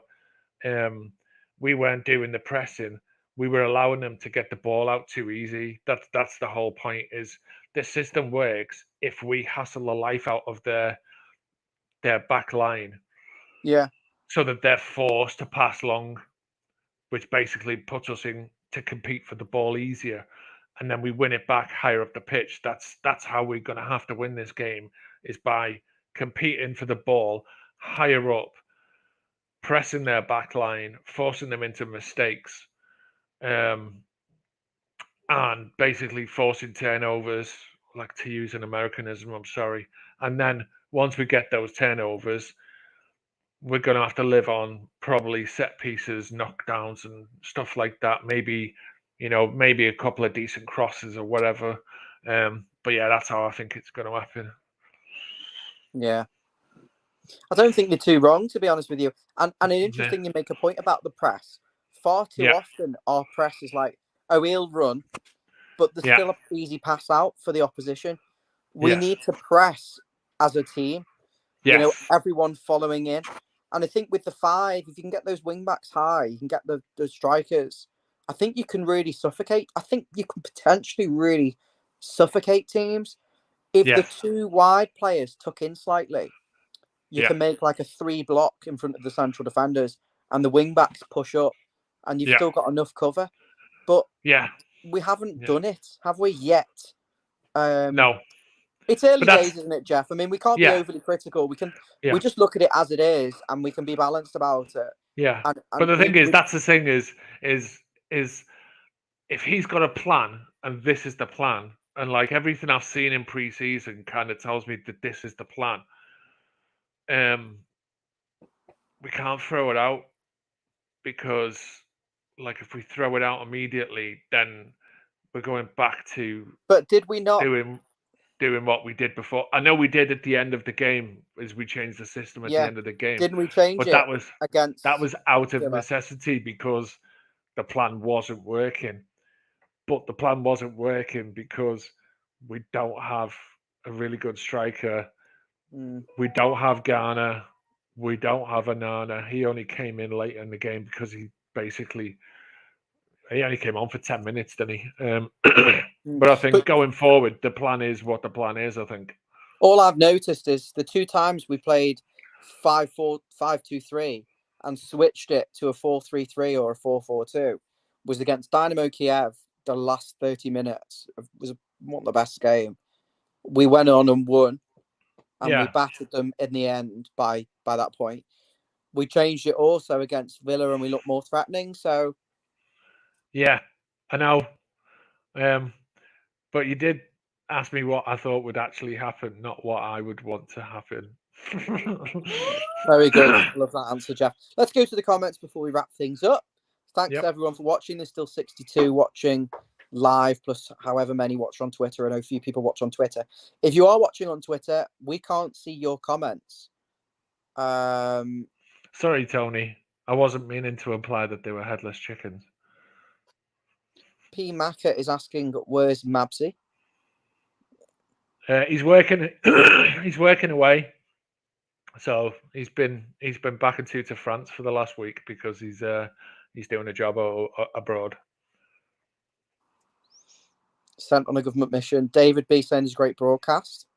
We weren't doing the pressing. We were allowing them to get the ball out too easy. That's the whole point, is the system works if we hassle the life out of their back line. Yeah. So that they're forced to pass long, which basically puts us in to compete for the ball easier. And then we win it back higher up the pitch. That's how we're going to have to win this game, is by competing for the ball higher up, pressing their back line, forcing them into mistakes, and basically forcing turnovers, like, to use an Americanism, I'm sorry. And then once we get those turnovers, we're going to have to live on probably set pieces, knockdowns and stuff like that. Maybe a couple of decent crosses or whatever. But yeah, that's how I think it's going to happen. Yeah. I don't think you're too wrong, to be honest with you. And interesting, you make a point about the press. Far too often our press is like, oh, he'll run, but there's still an easy pass out for the opposition. We need to press as a team. Yes. Everyone following in. And I think with the five, if you can get those wing backs high, you can get the strikers, I think you can really suffocate. I think you can potentially really suffocate teams. If the two wide players tuck in slightly, you can make like a 3-block in front of the central defenders, and the wing backs push up, and you've still got enough cover. But we haven't done it, have we yet? No. It's early days, isn't it, Geoff? I mean, we can't be overly critical. We just look at it as it is, and we can be balanced about it. Yeah. And but the thing is, that's the thing is if he's got a plan and this is the plan, and like everything I've seen in pre-season kind of tells me that this is the plan, we can't throw it out, because like if we throw it out immediately, then we're going back to did we not doing what we did before. I know we did at the end of the game, is we changed the system at the end of the game. Didn't we change but it? that was out of Villa. necessity, because the plan wasn't working. But the plan wasn't working because we don't have a really good striker. We don't have Ghana. We don't have Anana. He only came in late in the game because he only came on for 10 minutes, didn't he? But I think going forward, the plan is what the plan is, I think. All I've noticed is the 2 times we played 5-4-2-3 and switched it to a 4-3-3 or a 4-4-2 was against Dynamo Kiev. The last 30 minutes was not the best game. We went on and won, and we battered them in the end by that point. We changed it also against Villa, and we looked more threatening. So, yeah, I know. But you did ask me what I thought would actually happen, not what I would want to happen. Very good. Love that answer, Geoff. Let's go to the comments before we wrap things up. Thanks everyone for watching. There's still 62 watching live, plus however many watch on Twitter. I know a few people watch on Twitter. If you are watching on Twitter, we can't see your comments. Sorry, Tony. I wasn't meaning to imply that they were headless chickens. P. Macca is asking, where's Mabsy? He's working. He's working away. So he's been back into France for the last week because he's doing a job abroad. Sent on a government mission. David B saying it's a great broadcast.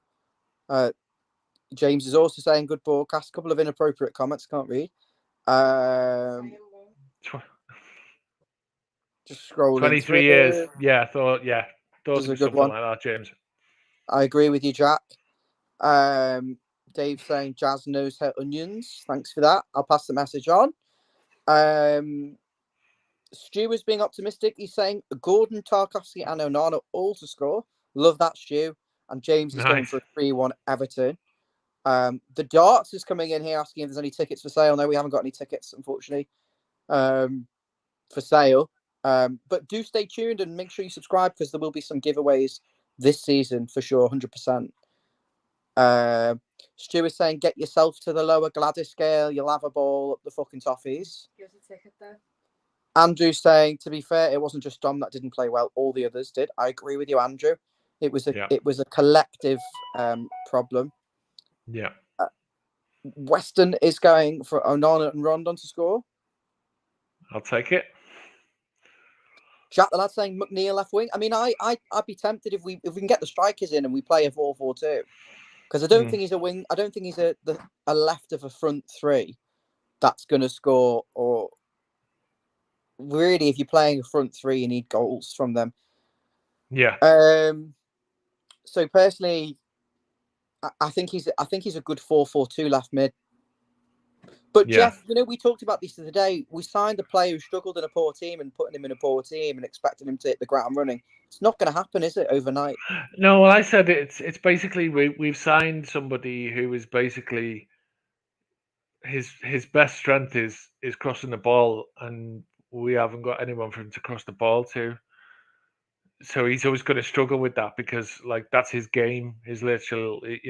James is also saying good broadcast. A couple of inappropriate comments, can't read. Just scrolling. 23 years. Yeah, I thought it'd be something like that, James. I agree with you, Jack. Dave saying Jazz knows her onions. Thanks for that. I'll pass the message on. Stu is being optimistic. He's saying Gordon, Tarkovsky, and Onana all to score. Love that, Stu. And James is going for a 3-1 Everton. The Darts is coming in here asking if there's any tickets for sale. No, we haven't got any tickets, unfortunately, for sale. But do stay tuned and make sure you subscribe, because there will be some giveaways this season for sure, 100%. Stu is saying, get yourself to the lower Gladys scale. You'll have a ball up the fucking Toffees. Here's a ticket there. Andrew's saying, to be fair, it wasn't just Dom that didn't play well. All the others did. I agree with you, Andrew. It was a collective problem. Yeah. Weston is going for Onana and Rondon to score. I'll take it. Jack the lad saying McNeil left wing. I mean, I'd be tempted if we can get the strikers in and we play a 4-4-2, because I don't think he's a wing. I don't think he's a left of a front three that's going to score. Or really, if you're playing a front three, you need goals from them. Yeah. So personally, I think he's a good 4-4-2 left mid. But Geoff, we talked about this the other day. We signed a player who struggled in a poor team and putting him in a poor team and expecting him to hit the ground running. It's not going to happen, is it, overnight? No, well, I said it's basically we've signed somebody who is basically his best strength is crossing the ball, and we haven't got anyone for him to cross the ball to. So he's always going to struggle with that, because like that's his game. His literal, he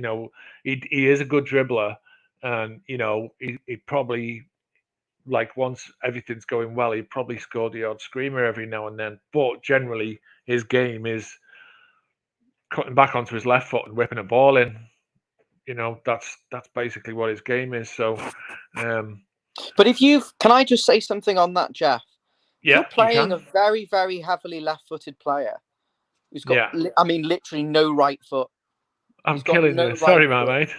is a good dribbler. And, he probably, like, once everything's going well, he'd probably score the odd screamer every now and then. But generally, his game is cutting back onto his left foot and whipping a ball in. That's basically what his game is. So, but can I just say something on that, Geoff? Yeah, you're playing a very, very heavily left-footed player who's got, literally no right foot. I'm killing you. Sorry, my mate.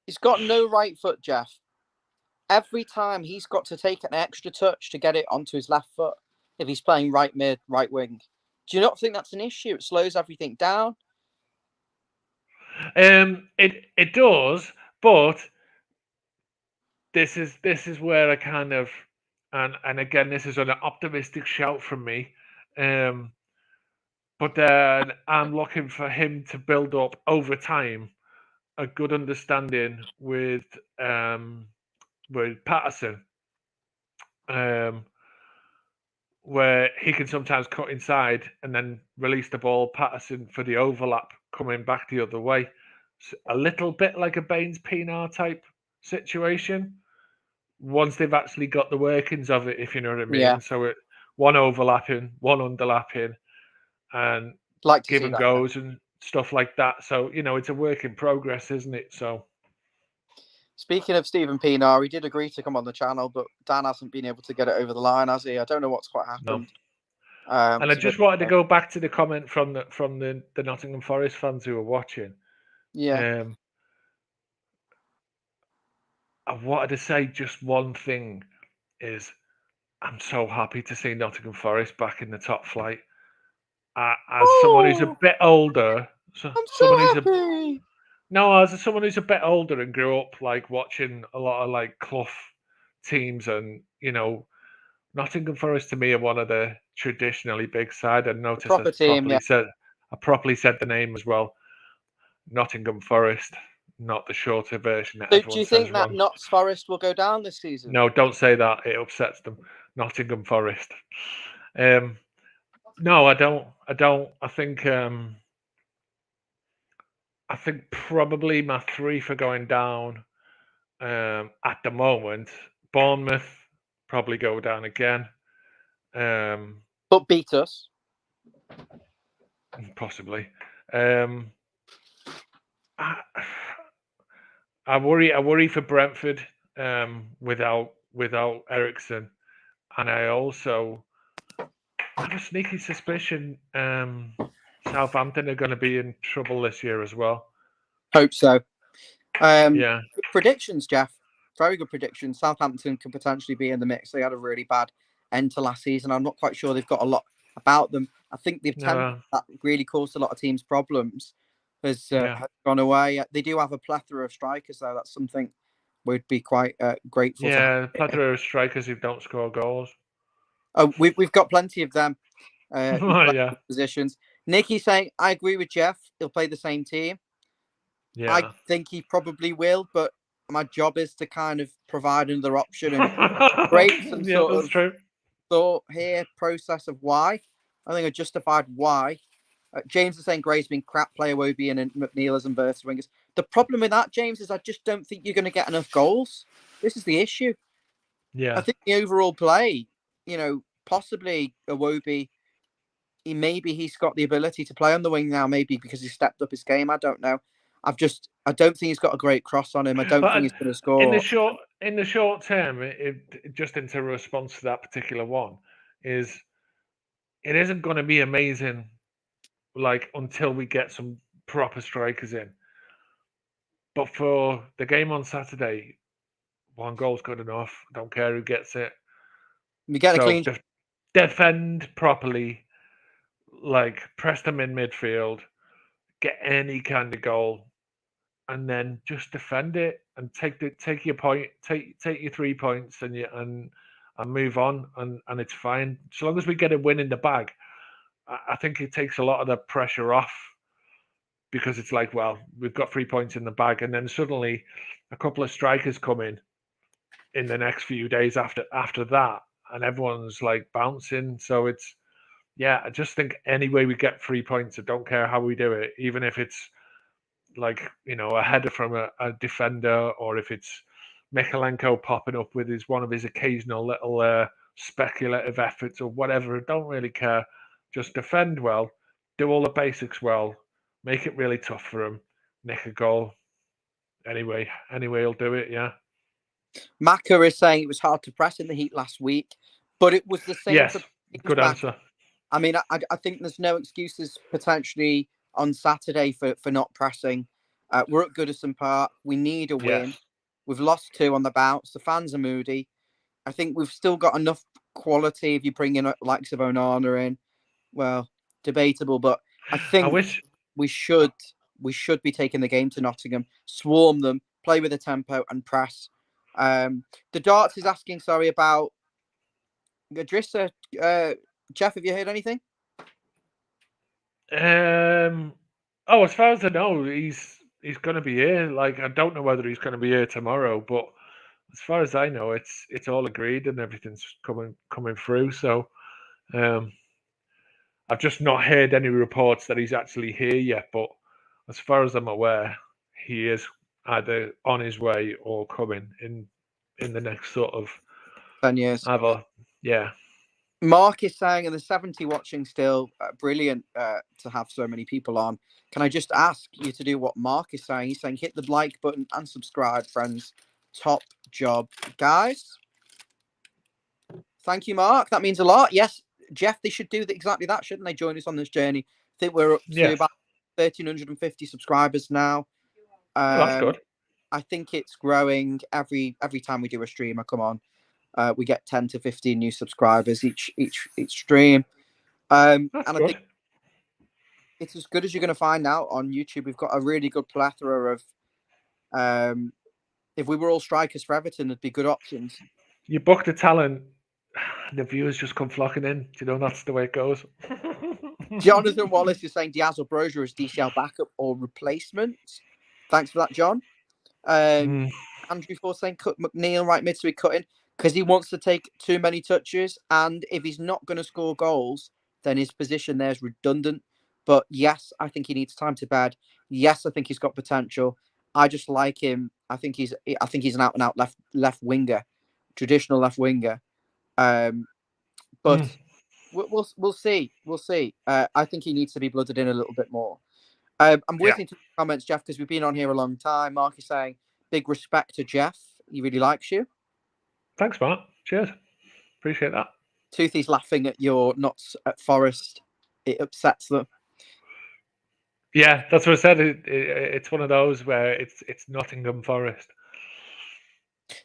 He's got no right foot, Geoff. Every time he's got to take an extra touch to get it onto his left foot if he's playing right mid, right wing. Do you not think that's an issue? It slows everything down. It does, but this is where I kind of and again, this is an optimistic shout from me. But then I'm looking for him to build up over time a good understanding with Patterson, where he can sometimes cut inside and then release the ball. Patterson for the overlap coming back the other way, a little bit like a Baines Pienaar type situation. Once they've actually got the workings of it, if you know what I mean. Yeah. So one overlapping, one underlapping, and Like to give see and that, goes and stuff like that. So, it's a work in progress, isn't it? So, speaking of Stephen Pienaar, he did agree to come on the channel, but Dan hasn't been able to get it over the line, has he? I don't know what's quite happened. And I just wanted to go back to the comment from the Nottingham Forest fans who were watching. Yeah. I wanted to say just one thing is I'm so happy to see Nottingham Forest back in the top flight. As someone who's a bit older, I'm so happy. as someone who's a bit older and grew up like watching a lot of like Clough teams, and Nottingham Forest to me are one of the traditionally big side. And notice Proper team, I properly said the name as well. Nottingham Forest, not the shorter version that So everyone do you says think that wrong. Notts Forest will go down this season? No, don't say that. It upsets them. Nottingham Forest. No, I don't. I think probably my three for going down at the moment. Bournemouth probably go down again. But beat us. Possibly. I worry for Brentford without Ericsson, and I also have a sneaky suspicion Southampton are going to be in trouble this year as well. Hope so. Yeah. Predictions, Geoff. Very good predictions. Southampton could potentially be in the mix. They had a really bad end to last season. I'm not quite sure they've got a lot about them. I think the temper that really caused a lot of teams problems has gone away. They do have a plethora of strikers, though. That's something we'd be quite grateful Yeah, to. plethora of strikers who don't score goals. Oh, we've got plenty of them. Yeah. Positions. Nicky saying, I agree with Geoff. He'll play the same team. Yeah. I think he probably will, but my job is to kind of provide another option and create some sort of thought here, process of why. I think I justified why. James is saying Gray's been crap, player Wobie and McNeil as and versus wingers. The problem with that, James, is I just don't think you're going to get enough goals. This is the issue. Yeah. I think the overall play, possibly a Wobie, maybe he's got the ability to play on the wing now, maybe because he stepped up his game. I don't know. I don't think he's got a great cross on him. I don't think he's going to score. In the short term, just into response to that particular one, it isn't going to be amazing, like until we get some proper strikers in. But for the game on Saturday, one goal's good enough. Don't care who gets it. We get a clean. Defend properly, like press them in midfield, get any kind of goal, and then just defend it and take your point, take your 3 points and move on, and it's fine. So long as we get a win in the bag, I think it takes a lot of the pressure off, because it's like, well, we've got 3 points in the bag, and then suddenly a couple of strikers come in the next few days after that, and everyone's like bouncing. So it's, I just think any way we get 3 points, I don't care how we do it, even if it's like, a header from a defender, or if it's Mikalenko popping up with one of his occasional little speculative efforts or whatever. I don't really care. Just defend well, do all the basics well, make it really tough for him, nick a goal. Anyway, he'll do it, yeah. Maka is saying it was hard to press in the heat last week, but it was the same. Yes, good answer. I mean, I think there's no excuses potentially on Saturday for not pressing. We're at Goodison Park. We need a win. Yes. We've lost 2 on the bounce. The fans are moody. I think we've still got enough quality if you bring in likes of Onana in. Well, debatable, but I think we should be taking the game to Nottingham, swarm them, play with a tempo and press. The Darts is asking, sorry, about Gadrissa. Geoff, have you heard anything? Oh, as far as I know, he's going to be here. Like, I don't know whether he's going to be here tomorrow, but as far as I know, it's all agreed and everything's coming through. So, I've just not heard any reports that he's actually here yet. But as far as I'm aware, he is either on his way or coming in the next sort of 10 years. Yeah. Mark is saying, and the 70 watching still, brilliant to have so many people on. Can I just ask you to do what Mark is saying? He's saying hit the like button and subscribe, friends. Top job, guys. Thank you, Mark. That means a lot. Yes, Geoff, they should do exactly that, shouldn't they? Join us on this journey. I think we're up to about 1,350 subscribers now. That's good. I think it's growing every time we do a stream. I come on. We get 10 to 15 new subscribers each stream. And I think it's as good as you're going to find out on YouTube. We've got a really good plethora of, if we were all strikers for Everton, there'd be good options. You book the talent, the viewers just come flocking in. Do you know that's the way it goes? Jonathan Wallace is saying Diaz or Brozier as DCL backup or replacement. Thanks for that, John. Andrew Ford saying cut McNeil right mid to be cutting because he wants to take too many touches, and if he's not going to score goals, then his position there is redundant. But yes, I think he needs time to bed. Yes, I think he's got potential. I just like him. I think he's an out and out left winger, traditional left winger. But we'll see. We'll see. I think he needs to be blooded in a little bit more. I'm listening to comments, Geoff, because we've been on here a long time. Mark is saying big respect to Geoff. He really likes you. Thanks, Mark. Cheers. Appreciate that. Toothy's laughing at your knots at Forest. It upsets them. Yeah, that's what I said. It's one of those where it's Nottingham Forest.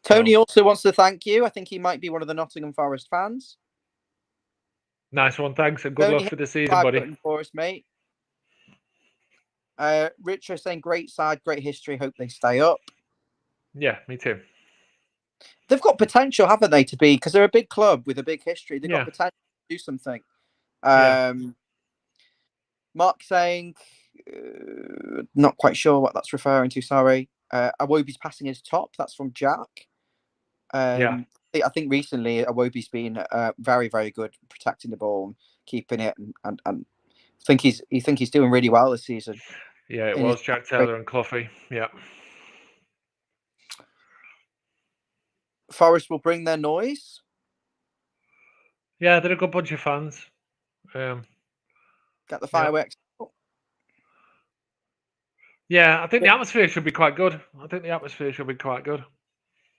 Tony also wants to thank you. I think he might be one of the Nottingham Forest fans. Nice one. Thanks, and good luck for the season, buddy. For us, mate. Rich is saying great side, great history. Hope they stay up. Yeah, me too. They've got potential, haven't they, to be, because they're a big club with a big history. They've got potential to do something. Mark saying, not quite sure what that's referring to. Sorry. Iwobi's passing his top. That's from Jack. I think recently Iwobi's been very, very good protecting the ball and keeping it, and I think he's doing really well this season. Yeah, it was Jack Taylor and Cloughy. Yeah. Forest will bring their noise. Yeah, they're a good bunch of fans. Get the fireworks. Yeah, I think the atmosphere should be quite good.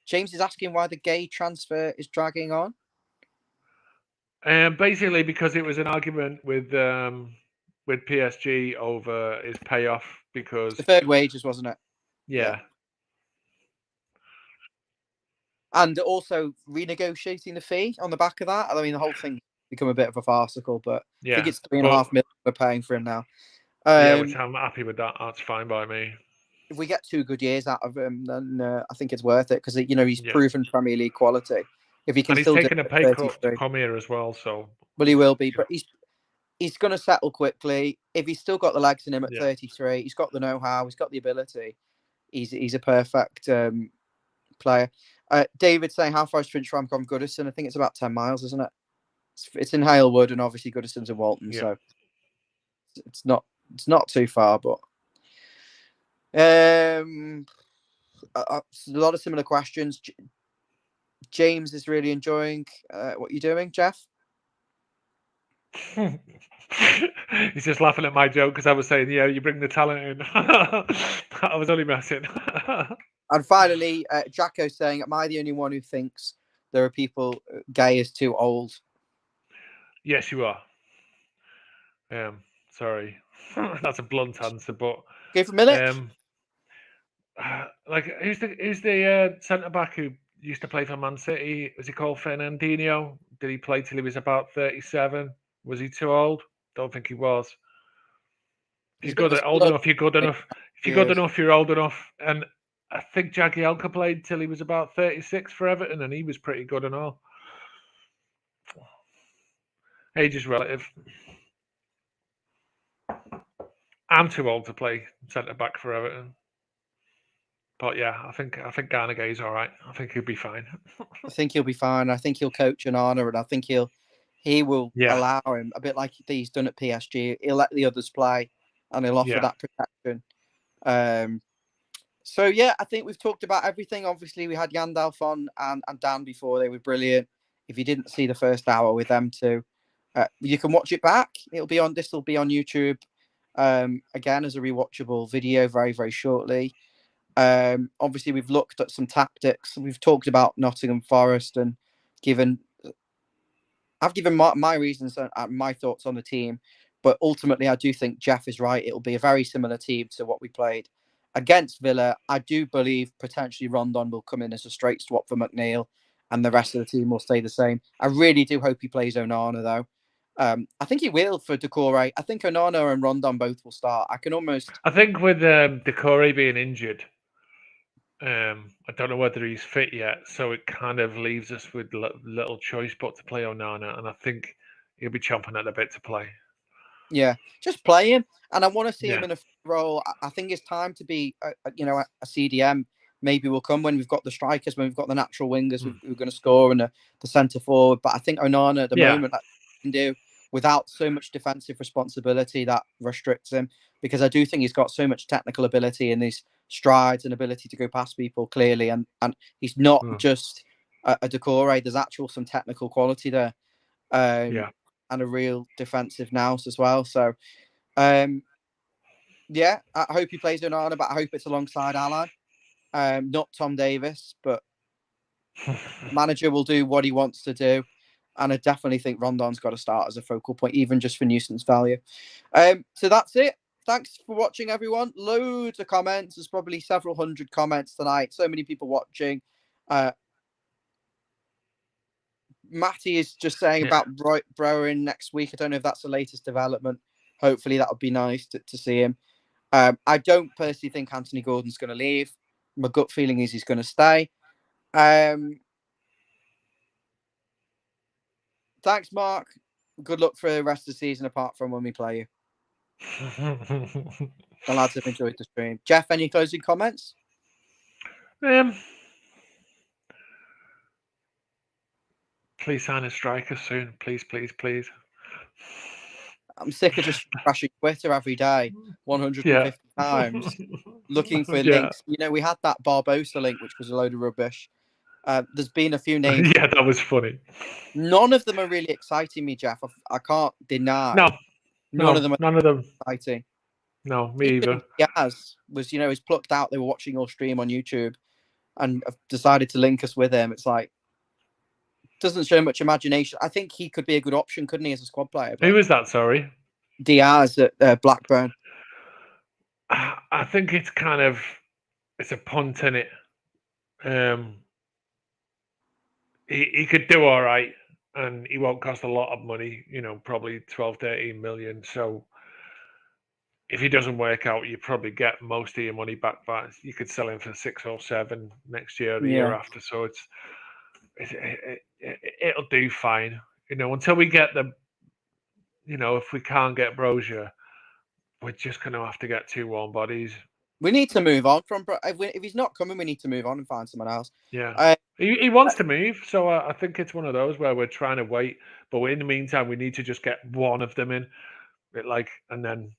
James is asking why the Gay transfer is dragging on. Basically because it was an argument with PSG over his payoff because the third wages, wasn't it? Yeah. And also renegotiating the fee on the back of that. I mean, the whole thing become a bit of a farcical, but I think it's $3.5 million we're paying for him now. Which I'm happy with that. That's fine by me. If we get 2 good years out of him, then I think it's worth it because he's proven Premier League quality. If he can he's taken a pay cut to come here as well, so. Well, he will be, but he's going to settle quickly. If he's still got the legs in him at 33, he's got the know-how, he's got the ability. He's a perfect player. David saying how far is Finch from Goodison? I think it's about 10 miles, isn't it? It's in Halewood, and obviously Goodison's in Walton, so it's not too far. But a lot of similar questions. James is really enjoying what you're doing, Geoff. He's just laughing at my joke because I was saying, you bring the talent in. I was only messing. And finally, Jacko's saying, am I the only one who thinks there are people Gay is too old? Yes, you are. Sorry. That's a blunt answer, but... Give a minute. like who's the centre back who used to play for Man City? Was he called Fernandinho? Did he play till he was about 37? Was he too old? Don't think he was. If He's you're been good, a old squad enough, you're good enough. If you're good years. enough, you're old enough. And I think Jagielka played till he was about 36 for Everton, and he was pretty good and all. Age is relative. I'm too old to play centre back for Everton. But yeah, I think Garnegay's all right. I think he'll be fine. I think he'll be fine. I think he'll coach Onana, and I think he will Yeah. allow him a bit like he's done at PSG. He'll let the others play, and he'll offer Yeah. that protection. So yeah, I think we've talked about everything. Obviously, we had Yanndalf on and Dan before. They were brilliant. If you didn't see the first hour with them two, you can watch it back. This will be on YouTube again as a rewatchable video very, very shortly. Obviously, we've looked at some tactics. We've talked about Nottingham Forest and I've given my reasons and my thoughts on the team. But ultimately, I do think Geof is right. It will be a very similar team to what we played against Villa. I do believe potentially Rondon will come in as a straight swap for McNeil, and the rest of the team will stay the same. I really do hope he plays Onana, though. I think he will for Decore. I think Onana and Rondon both will start. I think with Decore being injured, I don't know whether he's fit yet, so it kind of leaves us with little choice but to play Onana, and I think he'll be chomping at the bit to play. Yeah, just play him, and I want to see him Yeah. in a role. I think it's time to be, a CDM. Maybe will come when we've got the strikers, when we've got the natural wingers who are going to score, and the centre forward. But I think Onana at the moment can do without so much defensive responsibility that restricts him, because I do think he's got so much technical ability in his strides and ability to go past people clearly, and he's not just a Decore. There's actual some technical quality there. Yeah. And a real defensive nous as well. So, yeah, I hope he plays Onana, but I hope it's alongside Alan, not Tom Davis. But manager will do what he wants to do, and I definitely think Rondon's got to start as a focal point, even just for nuisance value. So that's it. Thanks for watching, everyone. Loads of comments. There's probably several hundred comments tonight. So many people watching. Matty is just saying about Browen next week. I don't know if that's the latest development. Hopefully that would be nice to see him. I don't personally think Anthony Gordon's going to leave. My gut feeling is he's going to stay. Thanks, Mark. Good luck for the rest of the season, apart from when we play you. The lads have enjoyed the stream. Geoff, any closing comments? Please sign a striker soon. Please, please, please. I'm sick of just crashing Twitter every day, 150 times, looking for links. We had that Barbosa link, which was a load of rubbish. There's been a few names. Yeah, that was funny. None of them are really exciting me, Geoff. I can't deny. No. None of them are exciting. No, me either. Diaz was, he's plucked out. They were watching your stream on YouTube and have decided to link us with him. It's like, doesn't show much imagination. I think he could be a good option, couldn't he, as a squad player? Who was that, sorry? Diaz at Blackburn. I think it's a punt in it. He could do all right, and he won't cost a lot of money, probably 12, 13 million. So if he doesn't work out, you probably get most of your money back, but you could sell him for 6 or 7 next year or the year after. So it'll do fine, until we get the, if we can't get Brozier, we're just going to have to get 2 warm bodies. We need to move on from. If he's not coming, we need to move on and find someone else. Yeah, he wants to move, so I think it's one of those where we're trying to wait, but in the meantime, we need to just get one of them in, and then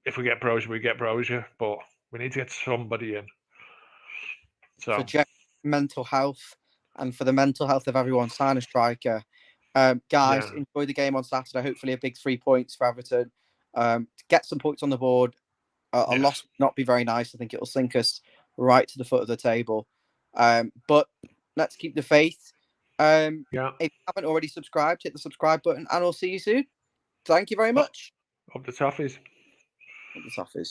if we get Brozier, we get Brozier, but we need to get somebody in. So for Geoff's mental health and for the mental health of everyone, sign a striker. Guys, enjoy the game on Saturday. Hopefully, a big 3 points for Everton. Get some points on the board. A loss would not be very nice. I think it will sink us right to the foot of the table. But let's keep the faith. If you haven't already subscribed, hit the subscribe button, and I'll see you soon. Thank you very much. Up the Toffees. Up the Toffees.